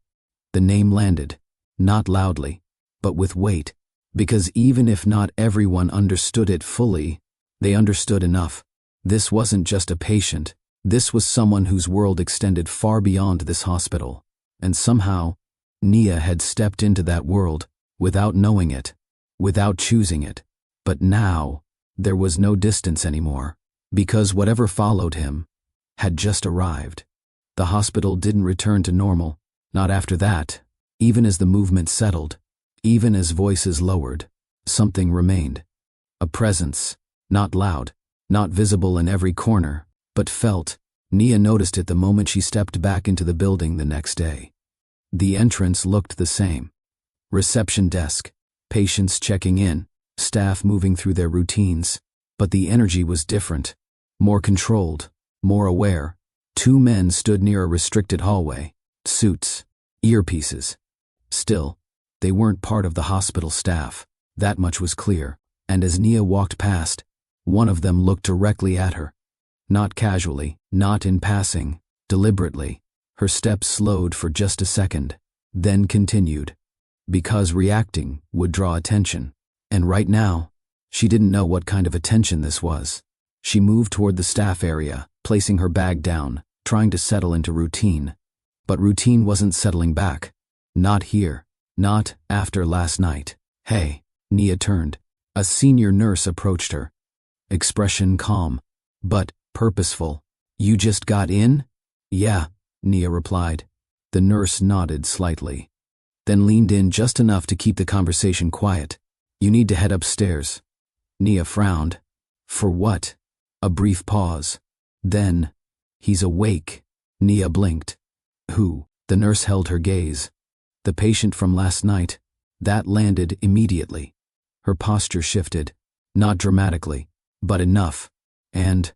The name landed, not loudly, but with weight, because even if not everyone understood it fully, they understood enough. This wasn't just a patient, this was someone whose world extended far beyond this hospital, and somehow, Nia had stepped into that world, without knowing it, without choosing it. But now, there was no distance anymore, because whatever followed him had just arrived. The hospital didn't return to normal, not after that. Even as the movement settled, even as voices lowered, something remained. A presence, not loud, not visible in every corner, but felt. Nia noticed it the moment she stepped back into the building the next day. The entrance looked the same. Reception desk, patients checking in, staff moving through their routines, but the energy was different, more controlled, more aware. Two men stood near a restricted hallway, suits, earpieces. Still, they weren't part of the hospital staff, that much was clear, and as Nia walked past, one of them looked directly at her. Not casually, not in passing, deliberately. Her steps slowed for just a second, then continued, because reacting would draw attention. And right now, she didn't know what kind of attention this was. She moved toward the staff area, placing her bag down, trying to settle into routine. But routine wasn't settling back. Not here. Not after last night. Hey, Nia turned. A senior nurse approached her. Expression calm, but purposeful. You just got in? Yeah, Nia replied. The nurse nodded slightly, then leaned in just enough to keep the conversation quiet. You need to head upstairs. Nia frowned. For what? A brief pause. Then, he's awake. Nia blinked. Who? The nurse held her gaze. The patient from last night. That landed immediately. Her posture shifted, not dramatically, but enough. And?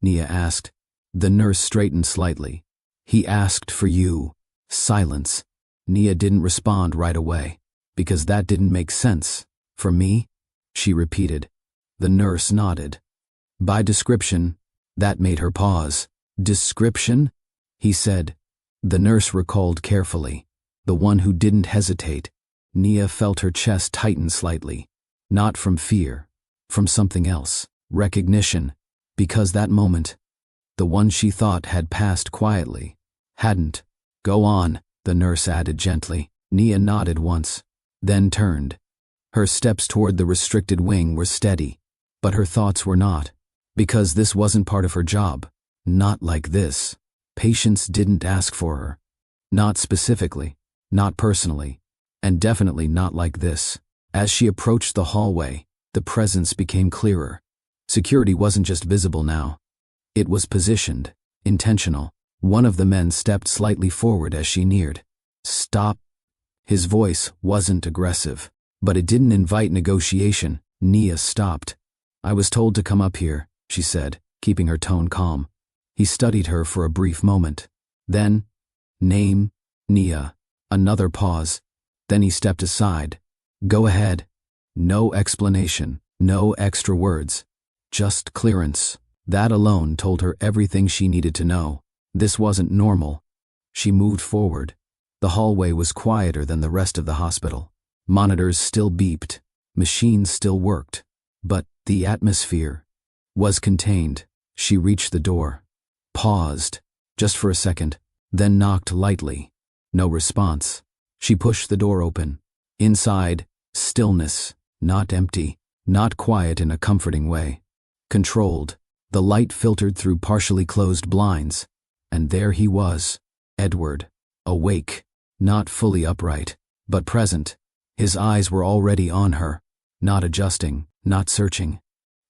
Nia asked. The nurse straightened slightly. He asked for you. Silence. Nia didn't respond right away, because that didn't make sense. For me? She repeated. The nurse nodded. By description, that made her pause. Description? He said. The nurse recalled carefully. The one who didn't hesitate. Nia felt her chest tighten slightly. Not from fear, from something else. Recognition. Because that moment, the one she thought had passed quietly, hadn't. Go on, the nurse added gently. Nia nodded once, then turned. Her steps toward the restricted wing were steady, but her thoughts were not. Because this wasn't part of her job. Not like this. Patients didn't ask for her. Not specifically, not personally, and definitely not like this. As she approached the hallway, the presence became clearer. Security wasn't just visible now. It was positioned, intentional. One of the men stepped slightly forward as she neared. Stop. His voice wasn't aggressive, but it didn't invite negotiation. Nia stopped. I was told to come up here, she said, keeping her tone calm. He studied her for a brief moment. Then, name, Nia. Another pause. Then he stepped aside. Go ahead. No explanation, no extra words. Just clearance. That alone told her everything she needed to know. This wasn't normal. She moved forward. The hallway was quieter than the rest of the hospital. Monitors still beeped. Machines still worked. But the atmosphere was contained. She reached the door. Paused, just for a second, then knocked lightly. No response. She pushed the door open. Inside, stillness, not empty, not quiet in a comforting way. Controlled. The light filtered through partially closed blinds. And there he was, Edward, awake, not fully upright, but present. His eyes were already on her, not adjusting, not searching.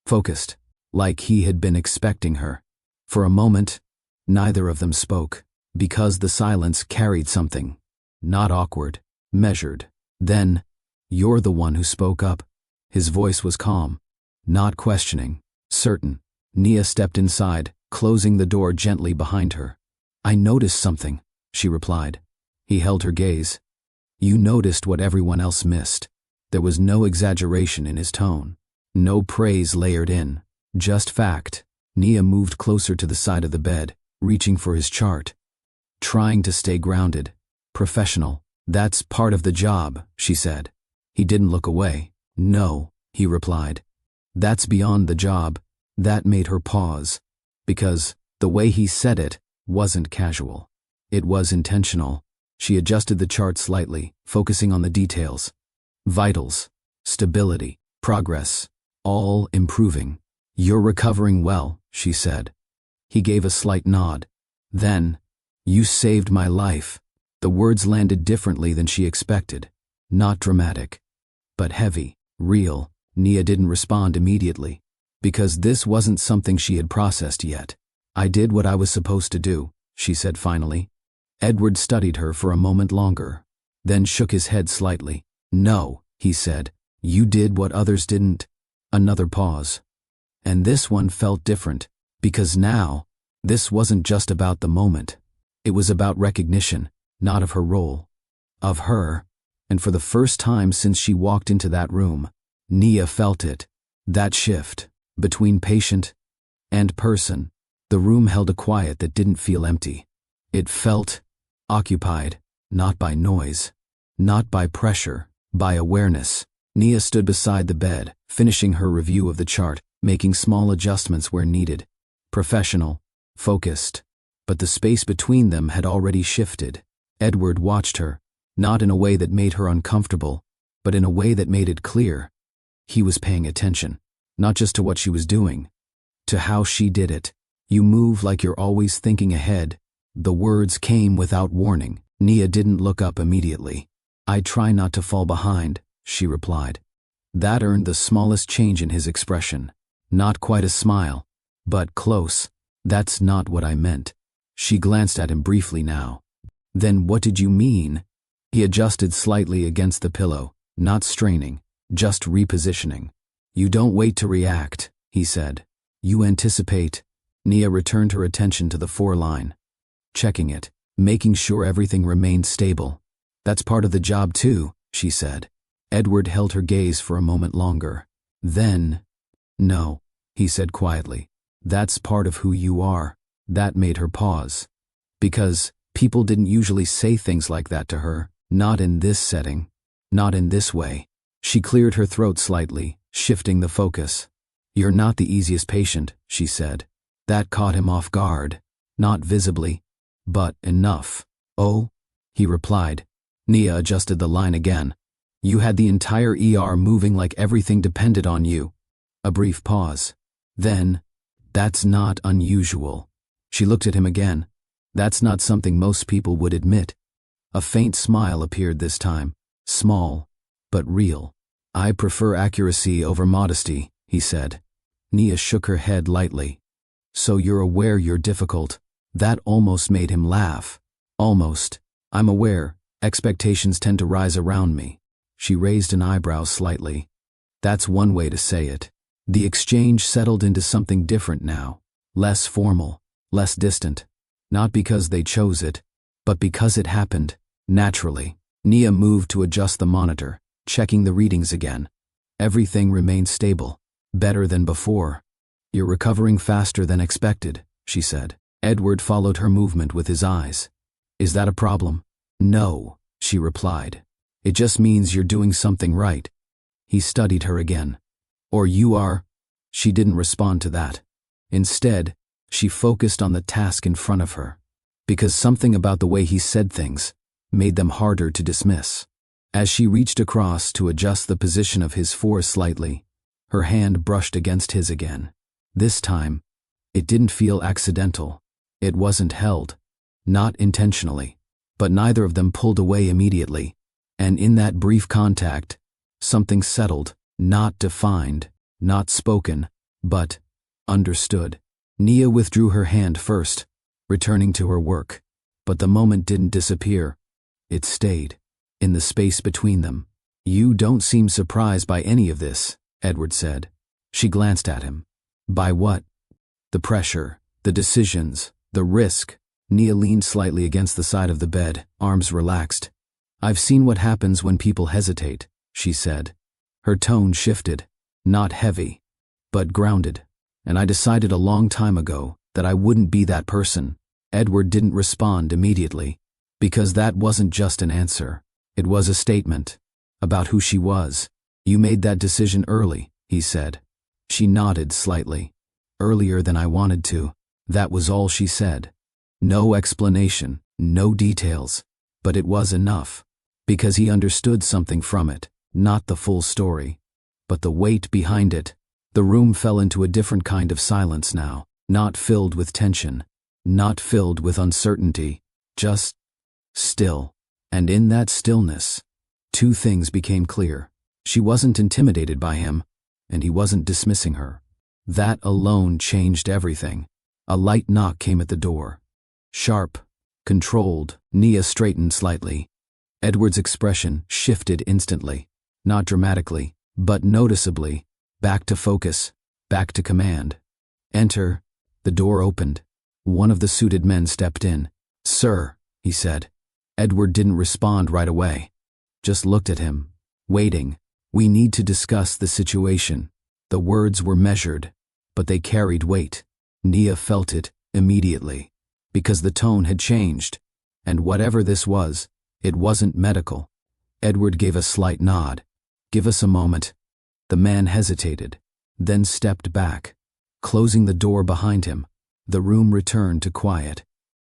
Focused, like he had been expecting her. For a moment, neither of them spoke, because the silence carried something. Not awkward, measured. Then, you're the one who spoke up. His voice was calm, not questioning, certain. Nia stepped inside, closing the door gently behind her. I noticed something, she replied. He held her gaze. You noticed what everyone else missed. There was no exaggeration in his tone, no praise layered in, just fact. Nia moved closer to the side of the bed, reaching for his chart. Trying to stay grounded, professional. That's part of the job, she said. He didn't look away. No, he replied. That's beyond the job. That made her pause. Because the way he said it wasn't casual. It was intentional. She adjusted the chart slightly, focusing on the details. Vitals, stability, progress, all improving. You're recovering well, she said. He gave a slight nod. Then, you saved my life. The words landed differently than she expected. Not dramatic, but heavy, real. Nia didn't respond immediately, because this wasn't something she had processed yet. I did what I was supposed to do, she said finally. Edward studied her for a moment longer, then shook his head slightly. No, he said, you did what others didn't. Another pause. And this one felt different, because now, this wasn't just about the moment. It was about recognition, not of her role. Of her. And for the first time since she walked into that room, Nia felt it. That shift, between patient and person. The room held a quiet that didn't feel empty. It felt occupied, not by noise, not by pressure, by awareness. Nia stood beside the bed, finishing her review of the chart, making small adjustments where needed. Professional, focused. But the space between them had already shifted. Edward watched her, not in a way that made her uncomfortable, but in a way that made it clear. He was paying attention, not just to what she was doing, to how she did it. You move like you're always thinking ahead. The words came without warning. Nia didn't look up immediately. I try not to fall behind, she replied. That earned the smallest change in his expression. Not quite a smile, but close. That's not what I meant. She glanced at him briefly now. Then what did you mean? He adjusted slightly against the pillow, not straining, just repositioning. You don't wait to react, he said. You anticipate. Nia returned her attention to the foreline, checking it, making sure everything remained stable. That's part of the job too, she said. Edward held her gaze for a moment longer. Then, no, he said quietly. That's part of who you are. That made her pause. Because people didn't usually say things like that to her, not in this setting, not in this way. She cleared her throat slightly, shifting the focus. You're not the easiest patient, she said. That caught him off guard. Not visibly, but enough. Oh, he replied. Nia adjusted the line again. You had the entire ER moving like everything depended on you. A brief pause. Then, that's not unusual. She looked at him again. That's not something most people would admit. A faint smile appeared this time. Small, but real. I prefer accuracy over modesty, he said. Nia shook her head lightly. So you're aware you're difficult. That almost made him laugh. Almost. I'm aware. Expectations tend to rise around me. She raised an eyebrow slightly. That's one way to say it. The exchange settled into something different now. Less formal, less distant. Not because they chose it, but because it happened, naturally. Nia moved to adjust the monitor, checking the readings again. Everything remained stable. Better than before. You're recovering faster than expected, she said. Edward followed her movement with his eyes. Is that a problem? No, she replied. It just means you're doing something right. He studied her again. Or you are. She didn't respond to that. Instead, she focused on the task in front of her. Because something about the way he said things made them harder to dismiss. As she reached across to adjust the position of his force slightly, her hand brushed against his again. This time, it didn't feel accidental. It wasn't held. Not intentionally. But neither of them pulled away immediately. And in that brief contact, something settled, not defined, not spoken, but understood. Nia withdrew her hand first, returning to her work. But the moment didn't disappear. It stayed, in the space between them. You don't seem surprised by any of this, Edward said. She glanced at him. By what? The pressure, the decisions, the risk. Nia leaned slightly against the side of the bed, arms relaxed. I've seen what happens when people hesitate, she said. Her tone shifted, not heavy, but grounded. And I decided a long time ago that I wouldn't be that person. Edward didn't respond immediately, because that wasn't just an answer. It was a statement about who she was. "You made that decision early," he said. She nodded slightly. "Earlier than I wanted to." That was all she said. No explanation, no details. But it was enough. Because he understood something from it. Not the full story, but the weight behind it. The room fell into a different kind of silence now. Not filled with tension. Not filled with uncertainty. Just still. And in that stillness, two things became clear. She wasn't intimidated by him, and he wasn't dismissing her. That alone changed everything. A light knock came at the door. Sharp, controlled. Nia straightened slightly. Edward's expression shifted instantly. Not dramatically, but noticeably. Back to focus, back to command. "Enter." The door opened. One of the suited men stepped in. "Sir," he said. Edward didn't respond right away. Just looked at him, waiting. "We need to discuss the situation." The words were measured, but they carried weight. Nia felt it immediately, because the tone had changed. And whatever this was, it wasn't medical. Edward gave a slight nod. "Give us a moment." The man hesitated, then stepped back, closing the door behind him. The room returned to quiet,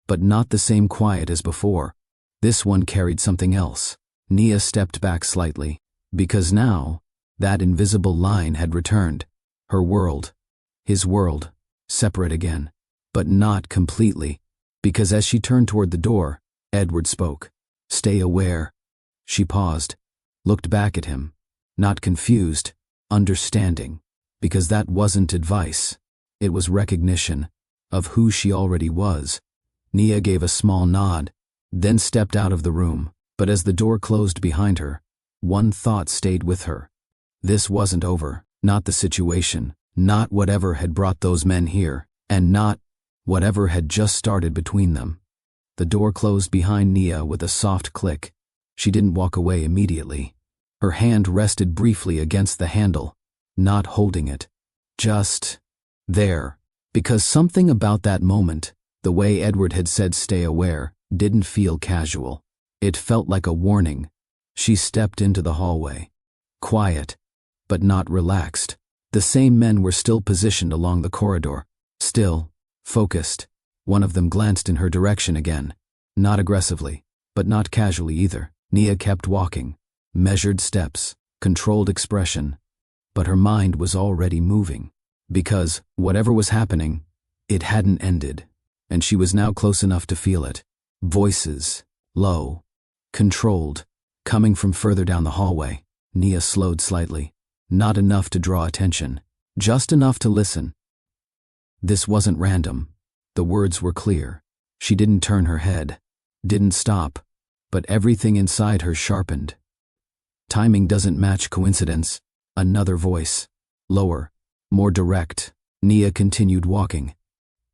but not the same quiet as before. This one carried something else. Nia stepped back slightly, because now, that invisible line had returned. Her world, his world, separate again, but not completely, because as she turned toward the door, Edward spoke. "Stay aware." She paused, looked back at him, not confused, understanding, because that wasn't advice. It was recognition of who she already was. Nia gave a small nod, then stepped out of the room, but as the door closed behind her, one thought stayed with her. This wasn't over, not the situation, not whatever had brought those men here, and not whatever had just started between them. The door closed behind Nia with a soft click. She didn't walk away immediately. Her hand rested briefly against the handle, not holding it. Just there. Because something about that moment, the way Edward had said "stay aware," didn't feel casual. It felt like a warning. She stepped into the hallway. Quiet, but not relaxed. The same men were still positioned along the corridor. Still, focused. One of them glanced in her direction again. Not aggressively, but not casually either. Nia kept walking. Measured steps, controlled expression. But her mind was already moving. Because, whatever was happening, it hadn't ended. And she was now close enough to feel it. Voices, low, controlled, coming from further down the hallway. Nia slowed slightly. Not enough to draw attention. Just enough to listen. This wasn't random. The words were clear. She didn't turn her head. Didn't stop. But everything inside her sharpened. "Timing doesn't match coincidence." Another voice. Lower. More direct. Nia continued walking.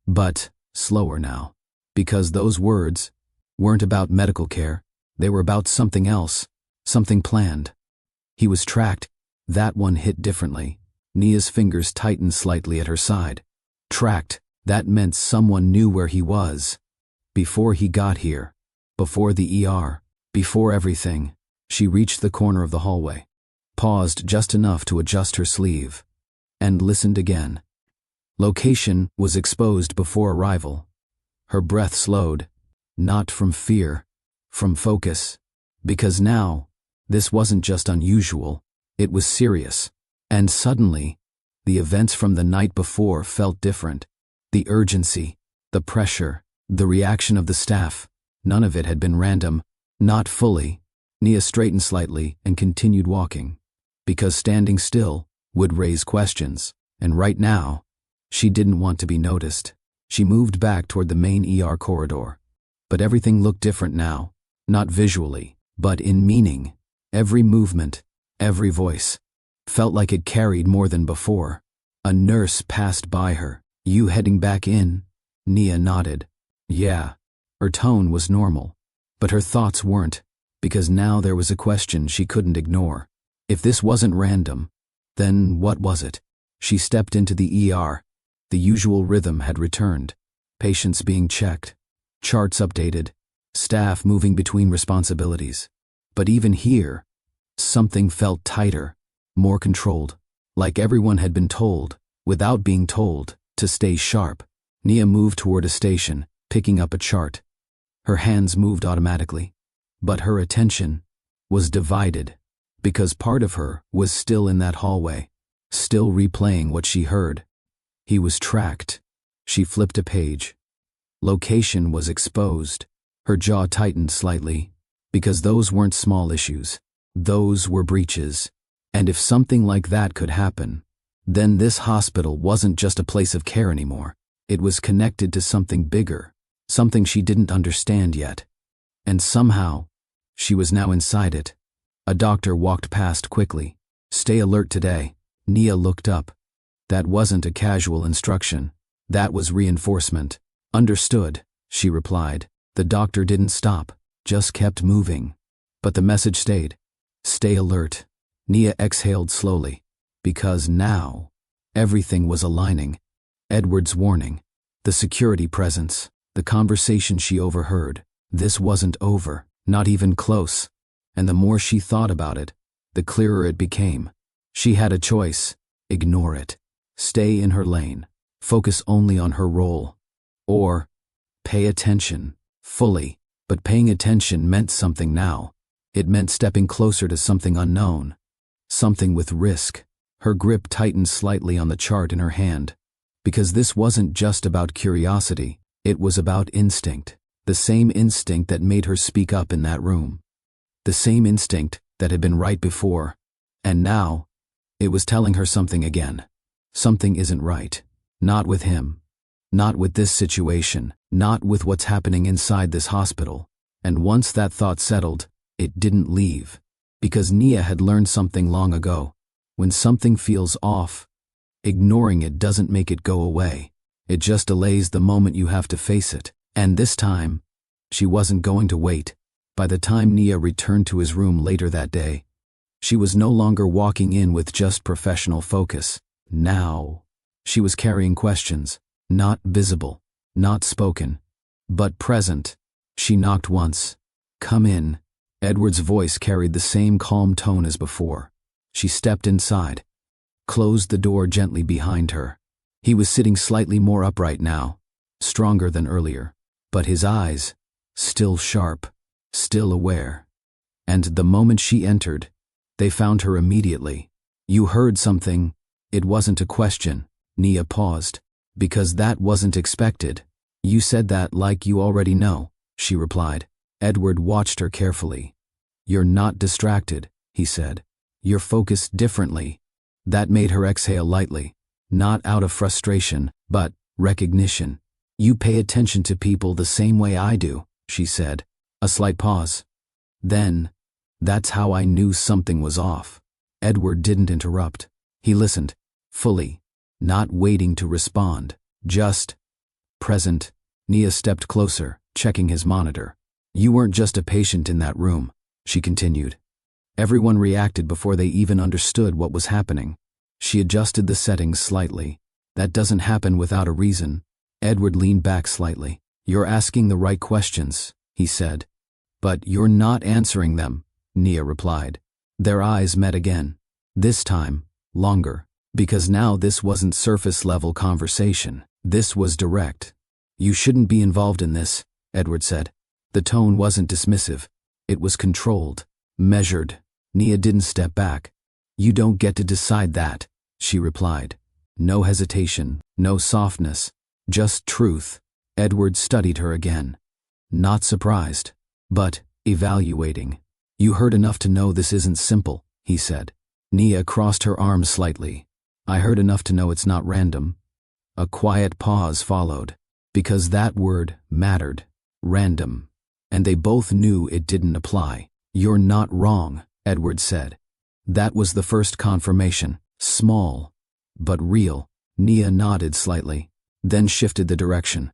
But slower now. Because those words weren't about medical care. They were about something else. Something planned. He was tracked. That one hit differently. Nia's fingers tightened slightly at her side. Tracked. That meant someone knew where he was. Before he got here. Before the ER. Before everything. She reached the corner of the hallway. Paused just enough to adjust her sleeve. And listened again. Location was exposed before arrival. Her breath slowed. Not from fear. From focus. Because now, this wasn't just unusual. It was serious. And suddenly, the events from the night before felt different. The urgency, the pressure, the reaction of the staff. None of it had been random. Not fully. Nia straightened slightly and continued walking. Because standing still would raise questions. And right now, she didn't want to be noticed. She moved back toward the main ER corridor. But everything looked different now. Not visually, but in meaning. Every movement, every voice, felt like it carried more than before. A nurse passed by her. "You heading back in?" Nia nodded. Yeah. Her tone was normal. But her thoughts weren't, because now there was a question she couldn't ignore. If this wasn't random, then what was it? She stepped into the ER. The usual rhythm had returned. Patients being checked. Charts updated. Staff moving between responsibilities. But even here, something felt tighter, more controlled, like everyone had been told, without being told, to stay sharp. Nia moved toward a station, picking up a chart. Her hands moved automatically, but her attention was divided, because part of her was still in that hallway, still replaying what she heard. He was tracked. She flipped a page. Location was exposed. Her jaw tightened slightly, because those weren't small issues. Those were breaches. And if something like that could happen, then this hospital wasn't just a place of care anymore. It was connected to something bigger, something she didn't understand yet. And somehow, she was now inside it. A doctor walked past quickly. "Stay alert today." Nia looked up. That wasn't a casual instruction. That was reinforcement. "Understood," she replied. The doctor didn't stop, just kept moving. But the message stayed. "Stay alert." Nia exhaled slowly, because now, everything was aligning. Edward's warning, the security presence, the conversation she overheard. This wasn't over, not even close. And the more she thought about it, the clearer it became. She had a choice. Ignore it. Stay in her lane. Focus only on her role. Or pay attention, fully. But paying attention meant something now. It meant stepping closer to something unknown. Something with risk. Her grip tightened slightly on the chart in her hand. Because this wasn't just about curiosity, it was about instinct. The same instinct that made her speak up in that room. The same instinct that had been right before. And now, it was telling her something again. Something isn't right. Not with him. Not with this situation. Not with what's happening inside this hospital. And once that thought settled, it didn't leave. Because Nia had learned something long ago. When something feels off, ignoring it doesn't make it go away. It just delays the moment you have to face it. And this time, she wasn't going to wait. By the time Nia returned to his room later that day, she was no longer walking in with just professional focus. Now, she was carrying questions, not visible, not spoken, but present. She knocked once. "Come in." Edward's voice carried the same calm tone as before. She stepped inside, closed the door gently behind her. He was sitting slightly more upright now, stronger than earlier, but his eyes, still sharp, still aware. And the moment she entered, they found her immediately. "You heard something." It wasn't a question. Nia paused. "Because that wasn't expected." "You said that like you already know," she replied. Edward watched her carefully. "You're not distracted," he said. "You're focused differently." That made her exhale lightly, not out of frustration, but recognition. "You pay attention to people the same way I do," she said. A slight pause. Then, "That's how I knew something was off." Edward didn't interrupt. He listened, fully, not waiting to respond, just present. Nia stepped closer, checking his monitor. "You weren't just a patient in that room," she continued. Everyone reacted before they even understood what was happening. She adjusted the settings slightly. "That doesn't happen without a reason." Edward leaned back slightly. "You're asking the right questions," he said. "But you're not answering them," Nia replied. Their eyes met again. This time, longer. Because now this wasn't surface-level conversation. This was direct. "You shouldn't be involved in this," Edward said. The tone wasn't dismissive. It was controlled, measured. Nia didn't step back. "You don't get to decide that," she replied. No hesitation, no softness, just truth. Edward studied her again. Not surprised, but evaluating. "You heard enough to know this isn't simple," he said. Nia crossed her arms slightly. "I heard enough to know it's not random." A quiet pause followed, because that word mattered. Random. And they both knew it didn't apply. "You're not wrong," Edward said. That was the first confirmation. Small, but real. Nia nodded slightly, then shifted the direction.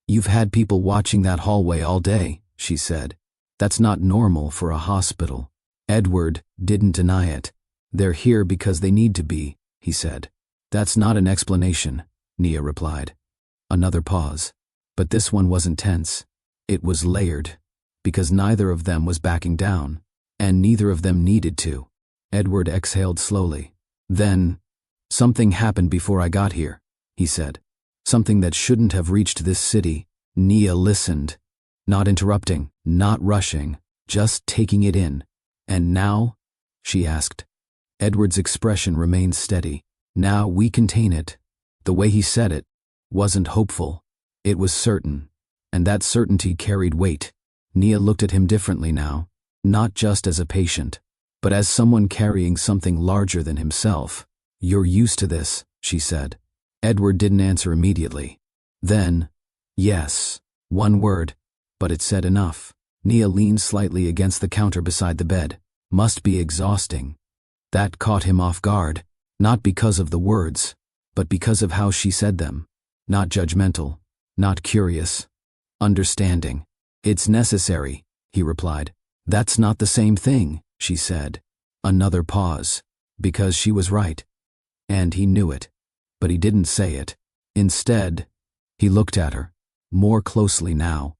"You've had people watching that hallway all day," she said. "That's not normal for a hospital." Edward didn't deny it. "They're here because they need to be," he said. "That's not an explanation," Nia replied. Another pause. But this one wasn't tense. It was layered, because neither of them was backing down. And neither of them needed to. Edward exhaled slowly. Then, something happened before I got here, he said. Something that shouldn't have reached this city. Nia listened, not interrupting, not rushing, just taking it in. And now? She asked. Edward's expression remained steady. Now we contain it. The way he said it wasn't hopeful. It was certain. And that certainty carried weight. Nia looked at him differently now, not just as a patient, but as someone carrying something larger than himself. You're used to this, she said. Edward didn't answer immediately. Then, yes, one word, but it said enough. Nia leaned slightly against the counter beside the bed. Must be exhausting. That caught him off guard, not because of the words, but because of how she said them. Not judgmental, not curious. Understanding. It's necessary, he replied. That's not the same thing, she said. Another pause, because she was right. And he knew it, but he didn't say it. Instead, he looked at her, more closely now.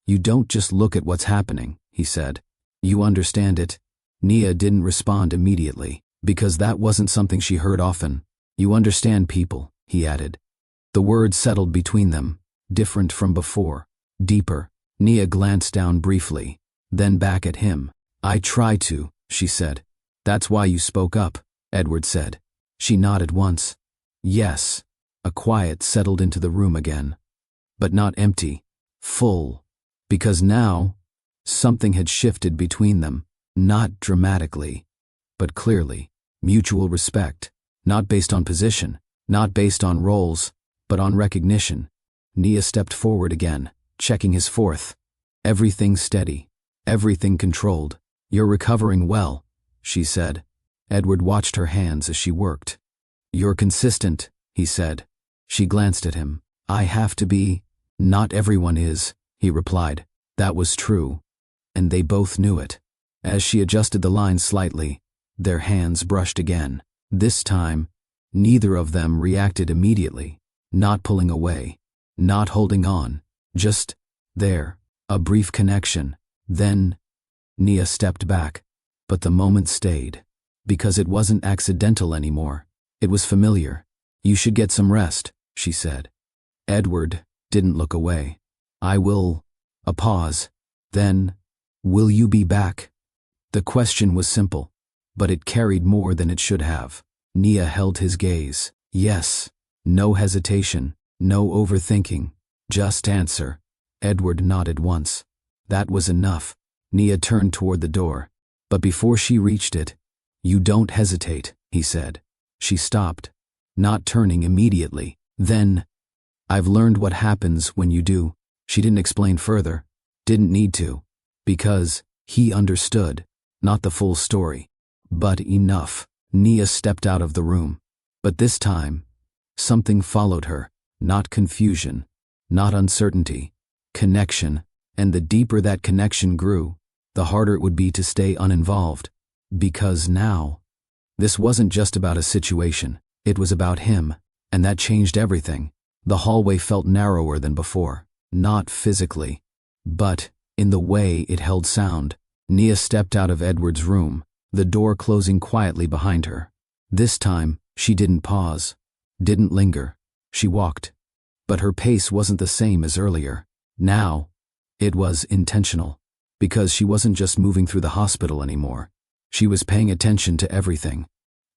You don't just look at what's happening, he said. You understand it. Nia didn't respond immediately, because that wasn't something she heard often. You understand people, he added. The words settled between them, different from before, deeper. Nia glanced down briefly, then back at him. I try to, she said. That's why you spoke up, Edward said. She nodded once. Yes. A quiet settled into the room again. But not empty, full. Because now, something had shifted between them, not dramatically, but clearly. Mutual respect, not based on position, not based on roles, but on recognition. Nia stepped forward again, checking his fourth. Everything steady, everything controlled. You're recovering well, she said. Edward watched her hands as she worked. You're consistent, he said. She glanced at him. I have to be. Not everyone is, he replied. That was true. And they both knew it. As she adjusted the lines slightly, their hands brushed again. This time, neither of them reacted immediately, not pulling away, not holding on, just there, a brief connection. Then, Nia stepped back, but the moment stayed, because it wasn't accidental anymore. It was familiar. You should get some rest, she said. Edward didn't look away. I will. A pause. Then, will you be back? The question was simple, but it carried more than it should have. Nia held his gaze. Yes. No hesitation, no overthinking. Just answer. Edward nodded once. That was enough. Nia turned toward the door. But before she reached it, you don't hesitate, he said. She stopped, not turning immediately. Then, I've learned what happens when you do. She didn't explain further. Didn't need to. Because he understood. Not the full story, but enough. Nia stepped out of the room. But this time, something followed her. Not confusion, not uncertainty. Connection. And the deeper that connection grew, the harder it would be to stay uninvolved. Because now, this wasn't just about a situation. It was about him, and that changed everything. The hallway felt narrower than before. Not physically, but in the way it held sound. Nia stepped out of Edward's room, the door closing quietly behind her. This time, she didn't pause, didn't linger. She walked. But her pace wasn't the same as earlier. Now, it was intentional, because she wasn't just moving through the hospital anymore. She was paying attention to everything.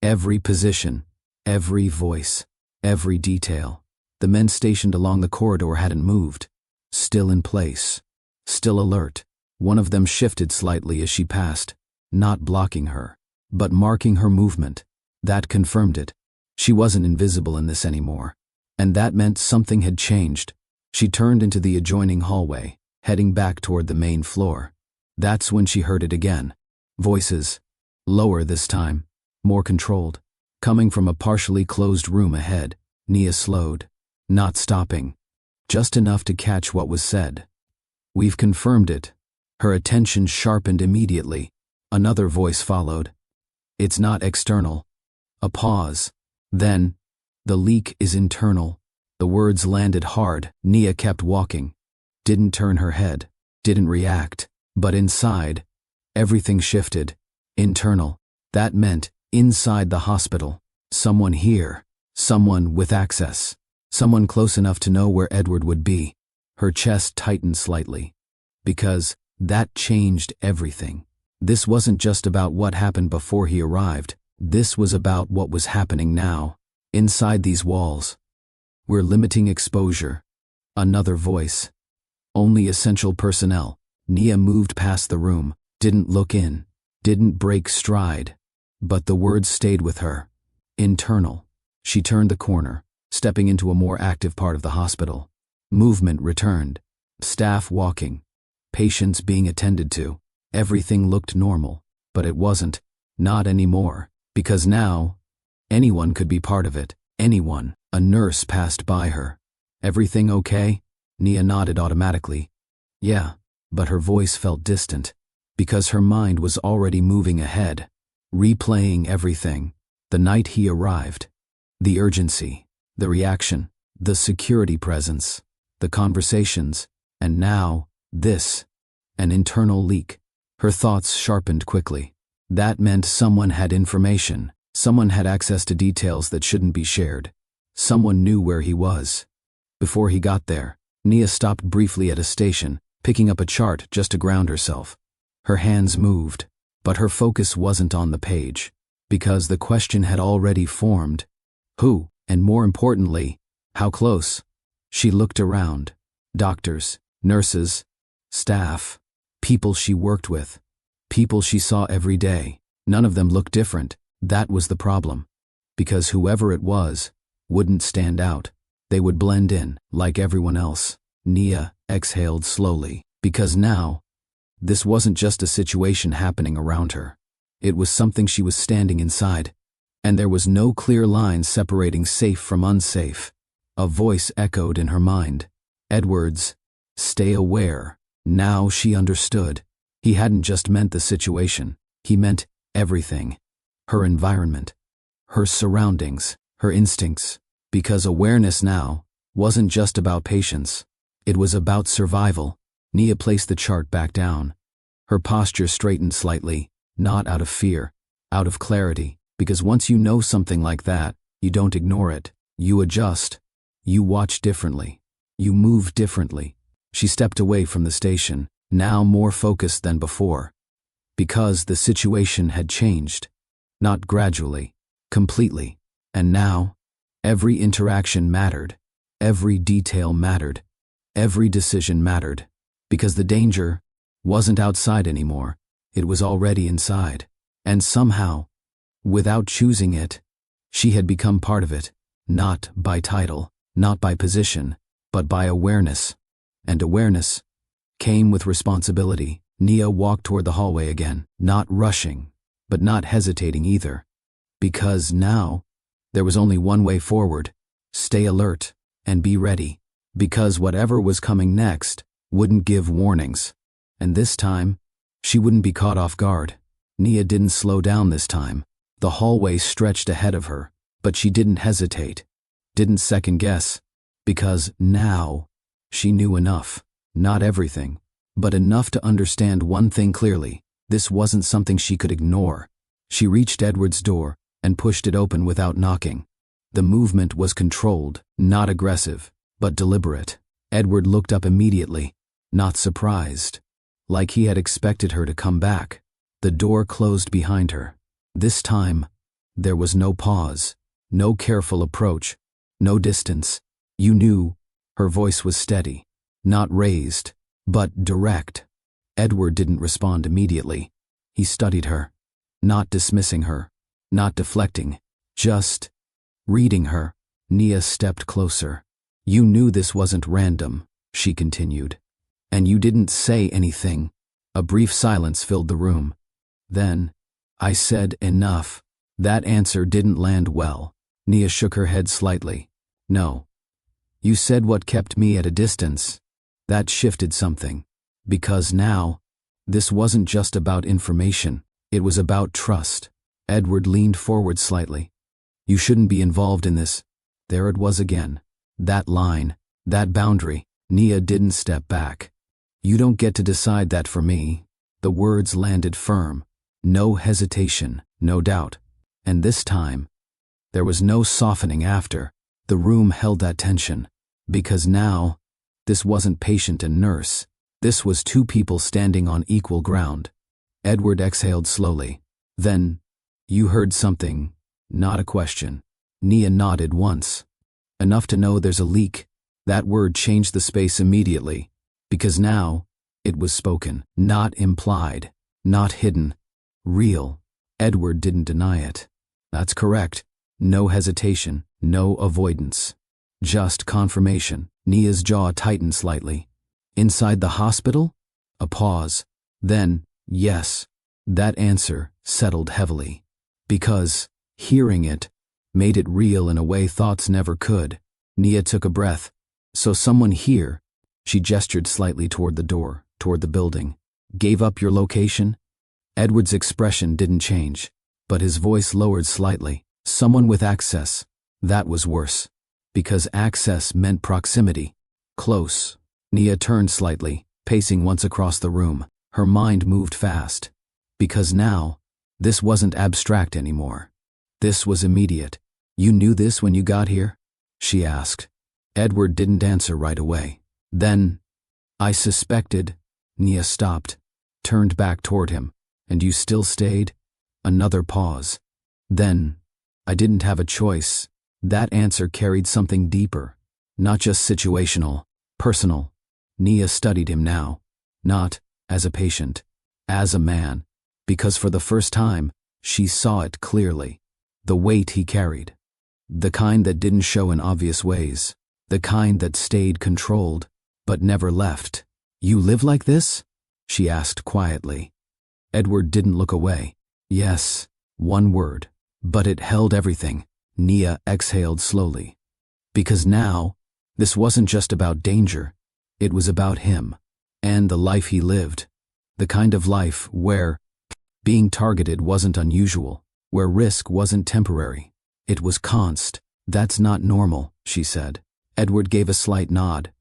Every position, every voice, every detail. The men stationed along the corridor hadn't moved. Still in place. Still alert. One of them shifted slightly as she passed, not blocking her, but marking her movement. That confirmed it. She wasn't invisible in this anymore. And that meant something had changed. She turned into the adjoining hallway, heading back toward the main floor. That's when she heard it again. Voices. Lower this time. More controlled. Coming from a partially closed room ahead. Nia slowed. Not stopping. Just enough to catch what was said. We've confirmed it. Her attention sharpened immediately. Another voice followed. It's not external. A pause. Then, the leak is internal. The words landed hard. Nia kept walking. Didn't turn her head. Didn't react. But inside, Everything shifted. Internal. That meant inside the hospital. Someone here. Someone with access. Someone close enough to know where Edward would be. Her chest tightened slightly. Because that changed everything. This wasn't just about what happened before he arrived. This was about what was happening now. Inside these walls. We're limiting exposure. Another voice. Only essential personnel. Nia moved past the room, didn't look in, didn't break stride. But the words stayed with her. Internal. She turned the corner, stepping into a more active part of the hospital. Movement returned. Staff walking. Patients being attended to. Everything looked normal, but it wasn't. Not anymore. Because now, anyone could be part of it. Anyone. A nurse passed by her. Everything okay? Nia nodded automatically. Yeah, but her voice felt distant. Because her mind was already moving ahead. Replaying everything. The night he arrived. The urgency. The reaction. The security presence. The conversations. And now, this. An internal leak. Her thoughts sharpened quickly. That meant someone had information. Someone had access to details that shouldn't be shared. Someone knew where he was. Before he got there, Nia stopped briefly at a station, picking up a chart just to ground herself. Her hands moved, but her focus wasn't on the page, because the question had already formed. Who, and more importantly, how close? She looked around. Doctors, nurses, staff, people she worked with, people she saw every day. None of them looked different. That was the problem. Because whoever it was wouldn't stand out. They would blend in, like everyone else. Nia exhaled slowly, because now, this wasn't just a situation happening around her. It was something she was standing inside, and there was no clear line separating safe from unsafe. A voice echoed in her mind. Edward's, stay aware. Now she understood. He hadn't just meant the situation. He meant everything. Her environment, her surroundings, her instincts. Because awareness now wasn't just about patience. It was about survival. Nia placed the chart back down. Her posture straightened slightly, not out of fear, out of clarity. Because once you know something like that, you don't ignore it. You adjust. You watch differently. You move differently. She stepped away from the station, now more focused than before. Because the situation had changed. Not gradually, completely. And now, every interaction mattered. Every detail mattered. Every decision mattered. Because the danger wasn't outside anymore. It was already inside. And somehow, without choosing it, she had become part of it. Not by title, not by position, but by awareness. And awareness came with responsibility. Nia walked toward the hallway again, not rushing, but not hesitating either. Because now, there was only one way forward. Stay alert and be ready. Because whatever was coming next wouldn't give warnings. And this time, she wouldn't be caught off guard. Nia didn't slow down this time. The hallway stretched ahead of her, but she didn't hesitate, didn't second guess. Because now, she knew enough. Not everything, but enough to understand one thing clearly. This wasn't something she could ignore. She reached Edward's door and pushed it open without knocking. The movement was controlled, not aggressive, but deliberate. Edward looked up immediately, not surprised, like he had expected her to come back. The door closed behind her. This time, there was no pause, no careful approach, no distance. You knew. Her voice was steady, not raised, but direct. Edward didn't respond immediately. He studied her, not dismissing her, not deflecting, just reading her. Nia stepped closer. You knew this wasn't random, she continued. And you didn't say anything. A brief silence filled the room. Then, I said enough. That answer didn't land well. Nia shook her head slightly. No. You said what kept me at a distance. That shifted something. Because now, this wasn't just about information. It was about trust. Edward leaned forward slightly. You shouldn't be involved in this. There it was again. That line, that boundary. Nia didn't step back. You don't get to decide that for me. The words landed firm. No hesitation, no doubt. And this time, there was no softening after. The room held that tension. Because now, this wasn't patient and nurse. This was two people standing on equal ground. Edward exhaled slowly. Then, you heard something, not a question. Nia nodded once. Enough to know there's a leak. That word changed the space immediately. Because now, it was spoken, not implied, not hidden. Real. Edward didn't deny it. That's correct. No hesitation, no avoidance. Just confirmation. Nia's jaw tightened slightly. Inside the hospital? A pause. Then, yes. That answer settled heavily. Because, hearing it, made it real in a way thoughts never could. Nia took a breath. So someone here, she gestured slightly toward the door, toward the building, gave up your location? Edward's expression didn't change, but his voice lowered slightly. Someone with access. That was worse. Because access meant proximity. Close. Nia turned slightly, pacing once across the room. Her mind moved fast. Because now, this wasn't abstract anymore. This was immediate. You knew this when you got here? She asked. Edward didn't answer right away. Then, I suspected. Nia stopped, turned back toward him. And you still stayed? Another pause. Then, I didn't have a choice. That answer carried something deeper. Not just situational, personal. Nia studied him now. Not as a patient, as a man. Because for the first time, she saw it clearly. The weight he carried. The kind that didn't show in obvious ways. The kind that stayed controlled, but never left. You live like this? She asked quietly. Edward didn't look away. Yes, one word. But it held everything. Nia exhaled slowly. Because now, this wasn't just about danger. It was about him. And the life he lived. The kind of life where being targeted wasn't unusual. Where risk wasn't temporary. It was constant. That's not normal, she said. Edward gave a slight nod.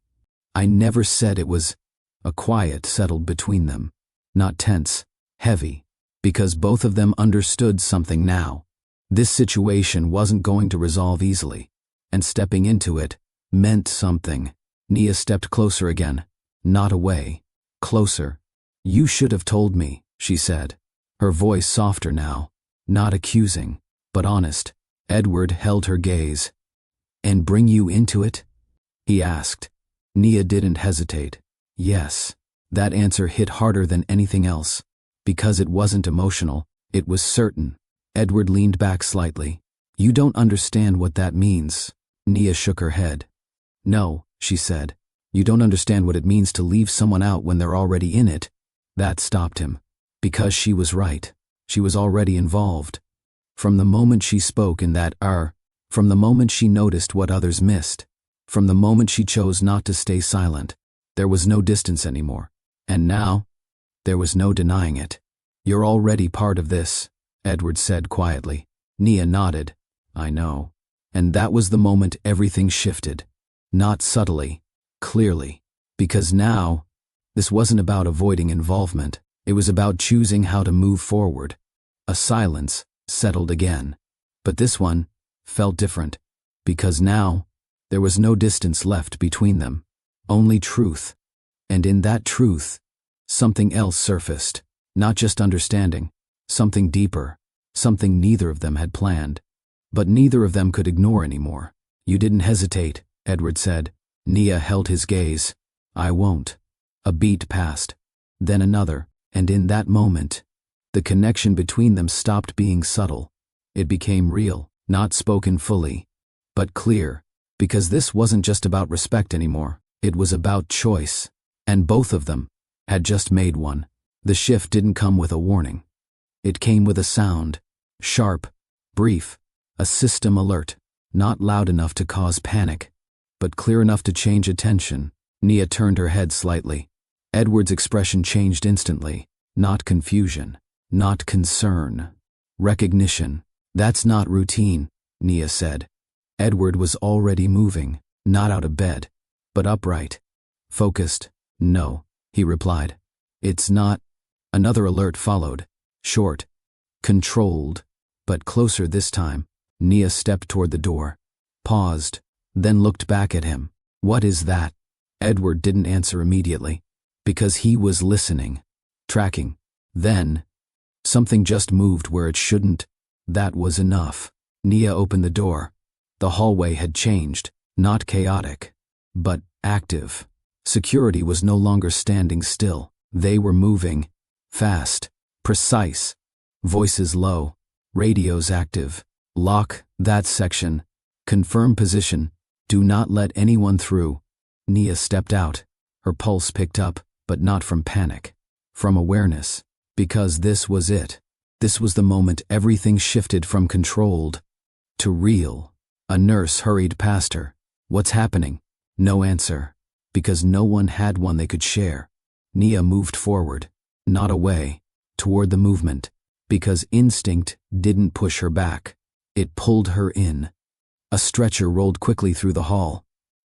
I never said it was. A quiet settled between them. Not tense, heavy. Because both of them understood something now. This situation wasn't going to resolve easily. And stepping into it meant something. Nia stepped closer again. Not away. Closer. You should have told me, she said. Her voice softer now. Not accusing, but honest. Edward held her gaze. And bring you into it? He asked. Nia didn't hesitate. Yes. That answer hit harder than anything else. Because it wasn't emotional, it was certain. Edward leaned back slightly. You don't understand what that means. Nia shook her head. No, she said. You don't understand what it means to leave someone out when they're already in it. That stopped him. Because she was right. She was already involved. From the moment she spoke in that from the moment she noticed what others missed, from the moment she chose not to stay silent, there was no distance anymore. And now, there was no denying it. You're already part of this, Edward said quietly. Nia nodded. I know. And that was the moment everything shifted. Not subtly, clearly. Because now, this wasn't about avoiding involvement. It was about choosing how to move forward. A silence settled again. But this one felt different. Because now, there was no distance left between them. Only truth. And in that truth, something else surfaced. Not just understanding. Something deeper. Something neither of them had planned. But neither of them could ignore anymore. You didn't hesitate, Edward said. Nia held his gaze. I won't. A beat passed. Then another. And in that moment, the connection between them stopped being subtle. It became real, not spoken fully, but clear, because this wasn't just about respect anymore. It was about choice, and both of them had just made one. The shift didn't come with a warning. It came with a sound, sharp, brief, a system alert, not loud enough to cause panic, but clear enough to change attention. Nia turned her head slightly. Edward's expression changed instantly. Not confusion. Not concern. Recognition. That's not routine, Nia said. Edward was already moving, not out of bed, but upright. Focused. No, he replied. It's not. Another alert followed. Short, controlled, but closer this time. Nia stepped toward the door, paused, then looked back at him. What is that? Edward didn't answer immediately, because he was listening, tracking. Then, something just moved where it shouldn't. That was enough. Nia opened the door. The hallway had changed, not chaotic, but active. Security was no longer standing still. They were moving, fast, precise. Voices low, radios active. Lock that section. Confirm position. Do not let anyone through. Nia stepped out. Her pulse picked up, but not from panic, from awareness. Because this was it. This was the moment everything shifted from controlled to real. A nurse hurried past her. What's happening? No answer. Because no one had one they could share. Nia moved forward, not away, toward the movement. Because instinct didn't push her back. It pulled her in. A stretcher rolled quickly through the hall.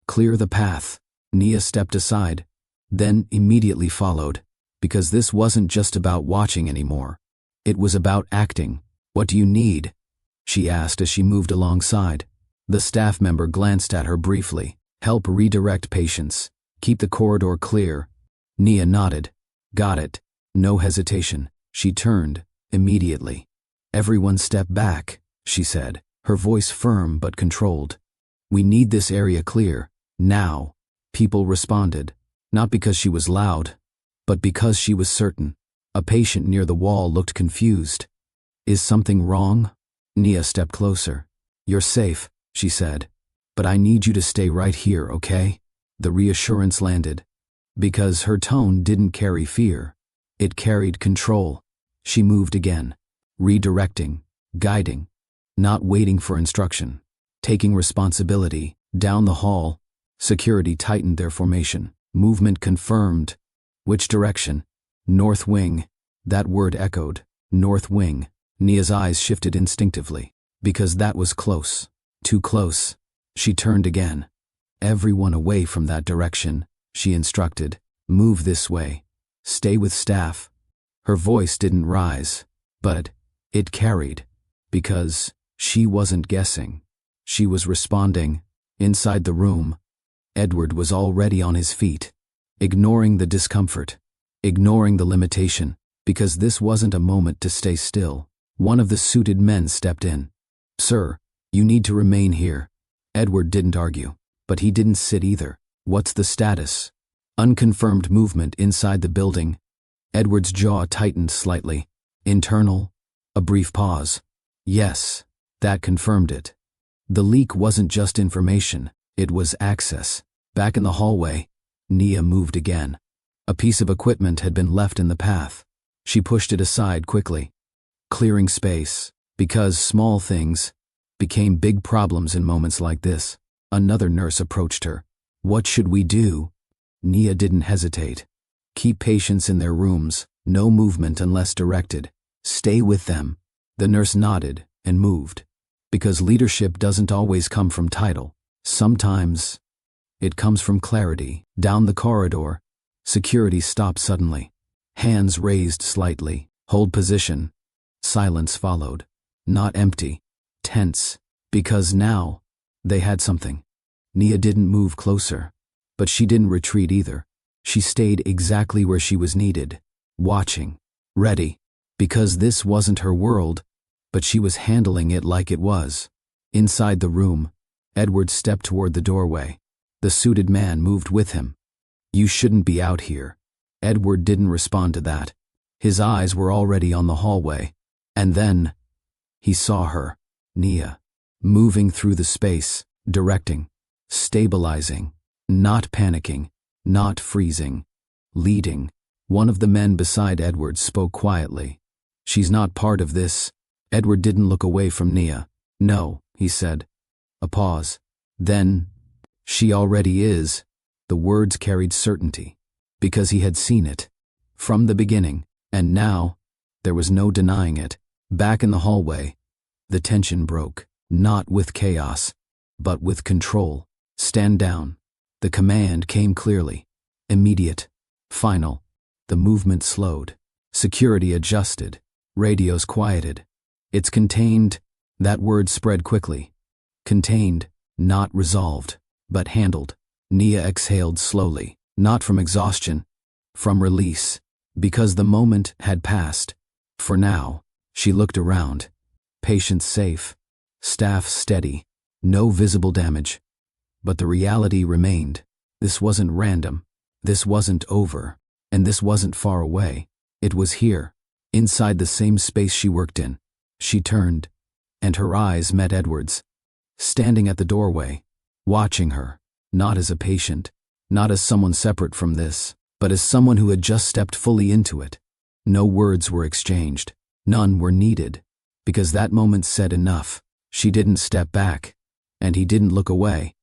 Clear the path. Nia stepped aside, then immediately followed. Because this wasn't just about watching anymore. It was about acting. What do you need? She asked as she moved alongside. The staff member glanced at her briefly. Help redirect patients. Keep the corridor clear. Nia nodded. Got it. No hesitation. She turned, immediately. Everyone step back, she said, her voice firm but controlled. We need this area clear, now. People responded, not because she was loud, but because she was certain. A patient near the wall looked confused. Is something wrong? Nia stepped closer. You're safe, she said. But I need you to stay right here, okay? The reassurance landed. Because her tone didn't carry fear. It carried control. She moved again, redirecting, guiding, not waiting for instruction, taking responsibility. Down the hall, security tightened their formation. Movement confirmed. Which direction? North wing. That word echoed. North wing. Nia's eyes shifted instinctively. Because that was close. Too close. She turned again. Everyone away from that direction, she instructed. Move this way. Stay with staff. Her voice didn't rise, but it carried. Because she wasn't guessing. She was responding. Inside the room, Edward was already on his feet, ignoring the discomfort, ignoring the limitation, because this wasn't a moment to stay still. One of the suited men stepped in. Sir, you need to remain here. Edward didn't argue, but he didn't sit either. What's the status? Unconfirmed movement inside the building. Edward's jaw tightened slightly. Internal? A brief pause. Yes, that confirmed it. The leak wasn't just information, it was access. Back in the hallway, Nia moved again. A piece of equipment had been left in the path. She pushed it aside quickly, clearing space, because small things became big problems in moments like this. Another nurse approached her. What should we do? Nia didn't hesitate. Keep patients in their rooms, no movement unless directed. Stay with them. The nurse nodded and moved. Because leadership doesn't always come from title. Sometimes it comes from clarity. Down the corridor, security stopped suddenly. Hands raised slightly. Hold position. Silence followed. Not empty. Tense. Because now, they had something. Nia didn't move closer. But she didn't retreat either. She stayed exactly where she was needed. Watching. Ready. Because this wasn't her world, but she was handling it like it was. Inside the room, Edward stepped toward the doorway. The suited man moved with him. You shouldn't be out here. Edward didn't respond to that. His eyes were already on the hallway. And then, he saw her, Nia, moving through the space, directing, stabilizing, not panicking, not freezing, leading. One of the men beside Edward spoke quietly. She's not part of this. Edward didn't look away from Nia. No, he said. A pause. Then, she already is. The words carried certainty, because he had seen it. From the beginning, and now, there was no denying it. Back in the hallway, the tension broke, not with chaos, but with control. Stand down. The command came clearly. Immediate. Final. The movement slowed. Security adjusted. Radios quieted. It's contained. That word spread quickly. Contained, not resolved, but handled. Nia exhaled slowly, not from exhaustion, from release, because the moment had passed. For now, she looked around. Patients safe. Staff steady. No visible damage. But the reality remained. This wasn't random. This wasn't over. And this wasn't far away. It was here, inside the same space she worked in. She turned, and her eyes met Edward's, standing at the doorway, watching her, not as a patient, not as someone separate from this, but as someone who had just stepped fully into it. No words were exchanged. None were needed, because that moment said enough. She didn't step back, and he didn't look away,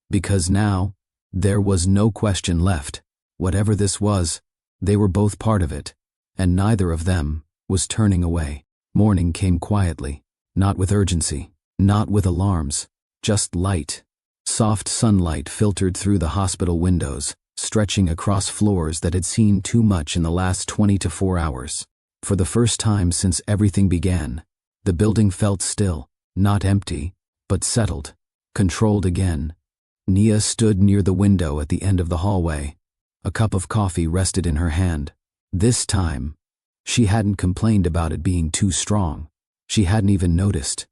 because now, there was no question left. Whatever this was, they were both part of it, and neither of them was turning away. Morning came quietly, not with urgency, not with alarms, just light. Soft sunlight filtered through the hospital windows, stretching across floors that had seen too much in the last 24 hours. For the first time since everything began, the building felt still, not empty, but settled, controlled again. Nia stood near the window at the end of the hallway. A cup of coffee rested in her hand. This time, she hadn't complained about it being too strong. She hadn't even noticed,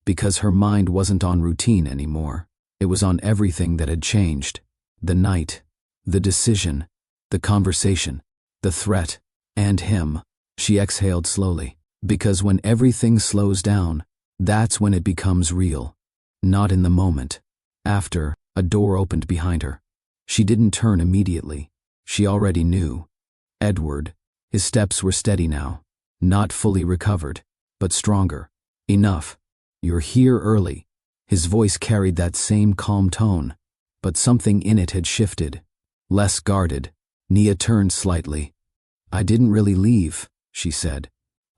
because her mind wasn't on routine anymore. It was on everything that had changed. The night, the decision, the conversation, the threat, and him. She exhaled slowly, because when everything slows down, that's when it becomes real. Not in the moment. After, a door opened behind her. She didn't turn immediately. She already knew. Edward. His steps were steady now. Not fully recovered, but stronger. Enough. You're here early. His voice carried that same calm tone, but something in it had shifted. Less guarded. Nia turned slightly. I didn't really leave, she said.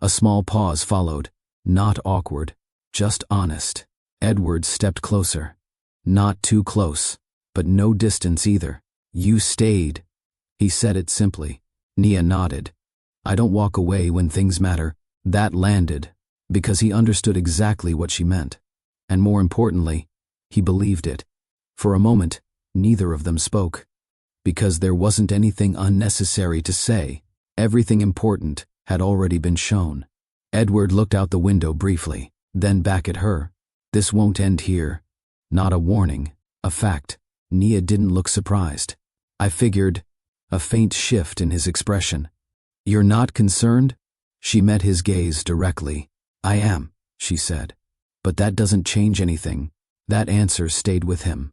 A small pause followed. Not awkward, just honest. Edward stepped closer. Not too close, but no distance either. You stayed. He said it simply. Nia nodded. I don't walk away when things matter. That landed, because he understood exactly what she meant. And more importantly, he believed it. For a moment, neither of them spoke. Because there wasn't anything unnecessary to say. Everything important had already been shown. Edward looked out the window briefly, then back at her. This won't end here. Not a warning, a fact. Nia didn't look surprised. I figured. A faint shift in his expression. You're not concerned? She met his gaze directly. I am, she said. But that doesn't change anything. That answer stayed with him.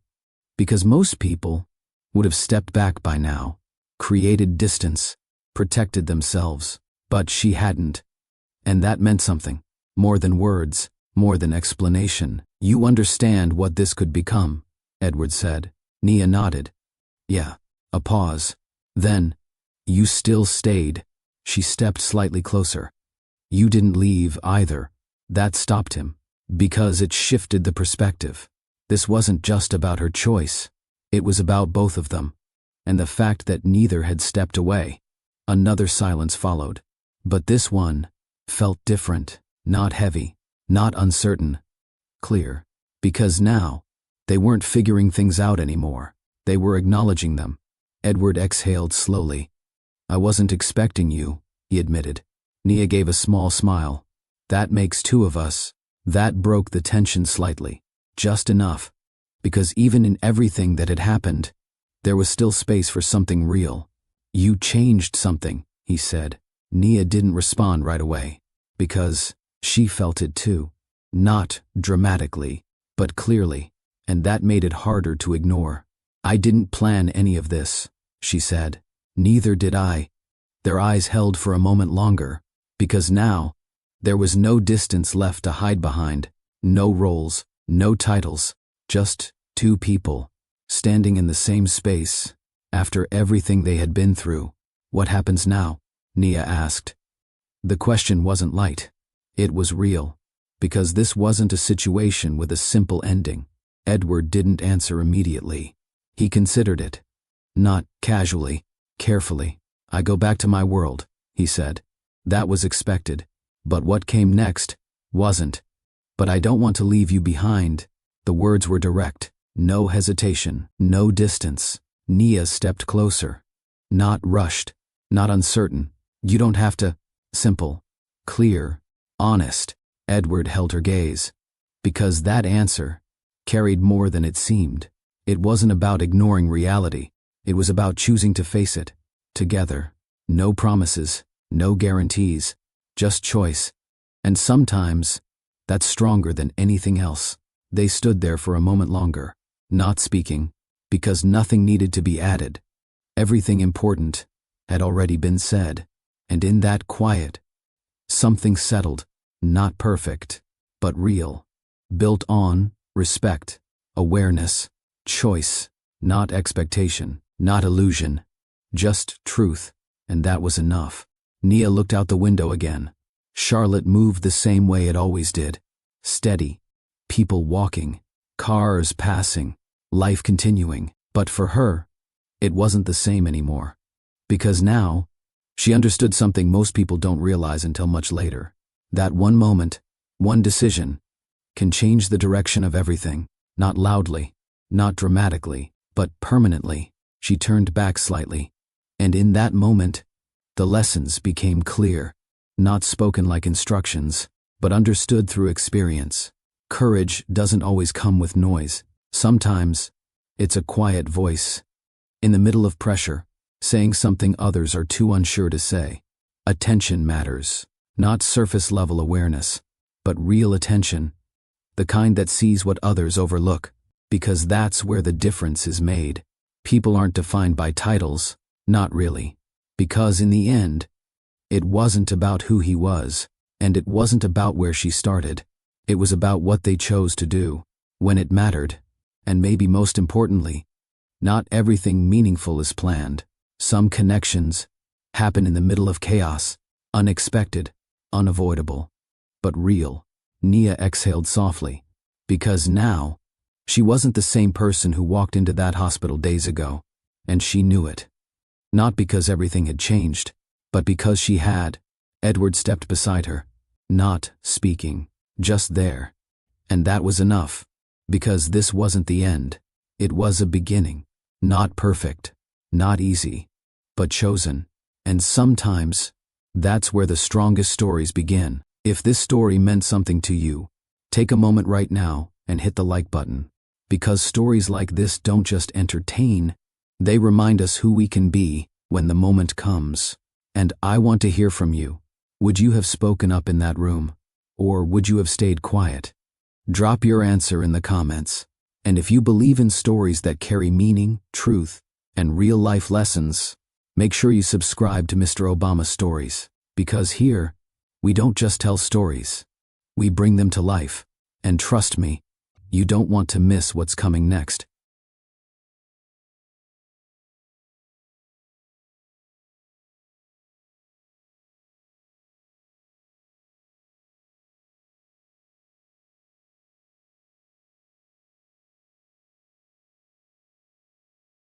Because most people would have stepped back by now, created distance, protected themselves. But she hadn't. And that meant something. More than words, more than explanation. You understand what this could become, Edward said. Nia nodded. Yeah. A pause. Then, you still stayed. She stepped slightly closer. You didn't leave either. That stopped him, because it shifted the perspective. This wasn't just about her choice. It was about both of them, and the fact that neither had stepped away. Another silence followed. But this one felt different, not heavy, not uncertain. Clear. Because now, they weren't figuring things out anymore. They were acknowledging them. Edward exhaled slowly. I wasn't expecting you, he admitted. Nia gave a small smile. That makes two of us. That broke the tension slightly. Just enough. Because even in everything that had happened, there was still space for something real. You changed something, he said. Nia didn't respond right away. Because she felt it too. Not dramatically, but clearly. And that made it harder to ignore. I didn't plan any of this, she said. Neither did I. Their eyes held for a moment longer, because now, there was no distance left to hide behind, no roles, no titles, just two people, standing in the same space, after everything they had been through. What happens now? Nia asked. The question wasn't light. It was real, because this wasn't a situation with a simple ending. Edward didn't answer immediately. He considered it. Not casually, carefully. I go back to my world, he said. That was expected. But what came next wasn't. But I don't want to leave you behind. The words were direct. No hesitation, no distance. Nia stepped closer. Not rushed, not uncertain. You don't have to. Simple, clear, honest. Edward held her gaze. Because that answer carried more than it seemed. It wasn't about ignoring reality. It was about choosing to face it. Together. No promises, no guarantees. Just choice. And sometimes, that's stronger than anything else. They stood there for a moment longer, not speaking, because nothing needed to be added. Everything important had already been said. And in that quiet, something settled, not perfect, but real. Built on respect, awareness, choice, not expectation, not illusion, just truth, and that was enough. Nia looked out the window again. Charlotte moved the same way it always did. Steady, people walking, cars passing, life continuing. But for her, it wasn't the same anymore. Because now, she understood something most people don't realize until much later. That one moment, one decision, can change the direction of everything. Not loudly, not dramatically, but permanently. She turned back slightly. And in that moment, the lessons became clear. Not spoken like instructions, but understood through experience. Courage doesn't always come with noise. Sometimes, it's a quiet voice. In the middle of pressure, saying something others are too unsure to say. Attention matters. Not surface-level awareness, but real attention. The kind that sees what others overlook. Because that's where the difference is made. People aren't defined by titles. Not really. Because in the end, it wasn't about who he was, and it wasn't about where she started. It was about what they chose to do, when it mattered. And maybe most importantly, not everything meaningful is planned. Some connections happen in the middle of chaos, unexpected, unavoidable, but real. Nia exhaled softly, because now, she wasn't the same person who walked into that hospital days ago, and she knew it. Not because everything had changed, but because she had. Edward stepped beside her, not speaking, just there. And that was enough, because this wasn't the end. It was a beginning. Not perfect, not easy, but chosen. And sometimes, that's where the strongest stories begin. If this story meant something to you, take a moment right now and hit the like button. Because stories like this don't just entertain, they remind us who we can be when the moment comes. And I want to hear from you. Would you have spoken up in that room? Or would you have stayed quiet? Drop your answer in the comments. And if you believe in stories that carry meaning, truth, and real-life lessons, make sure you subscribe to Mr. Obama Stories. Because here, we don't just tell stories. We bring them to life. And trust me, you don't want to miss what's coming next.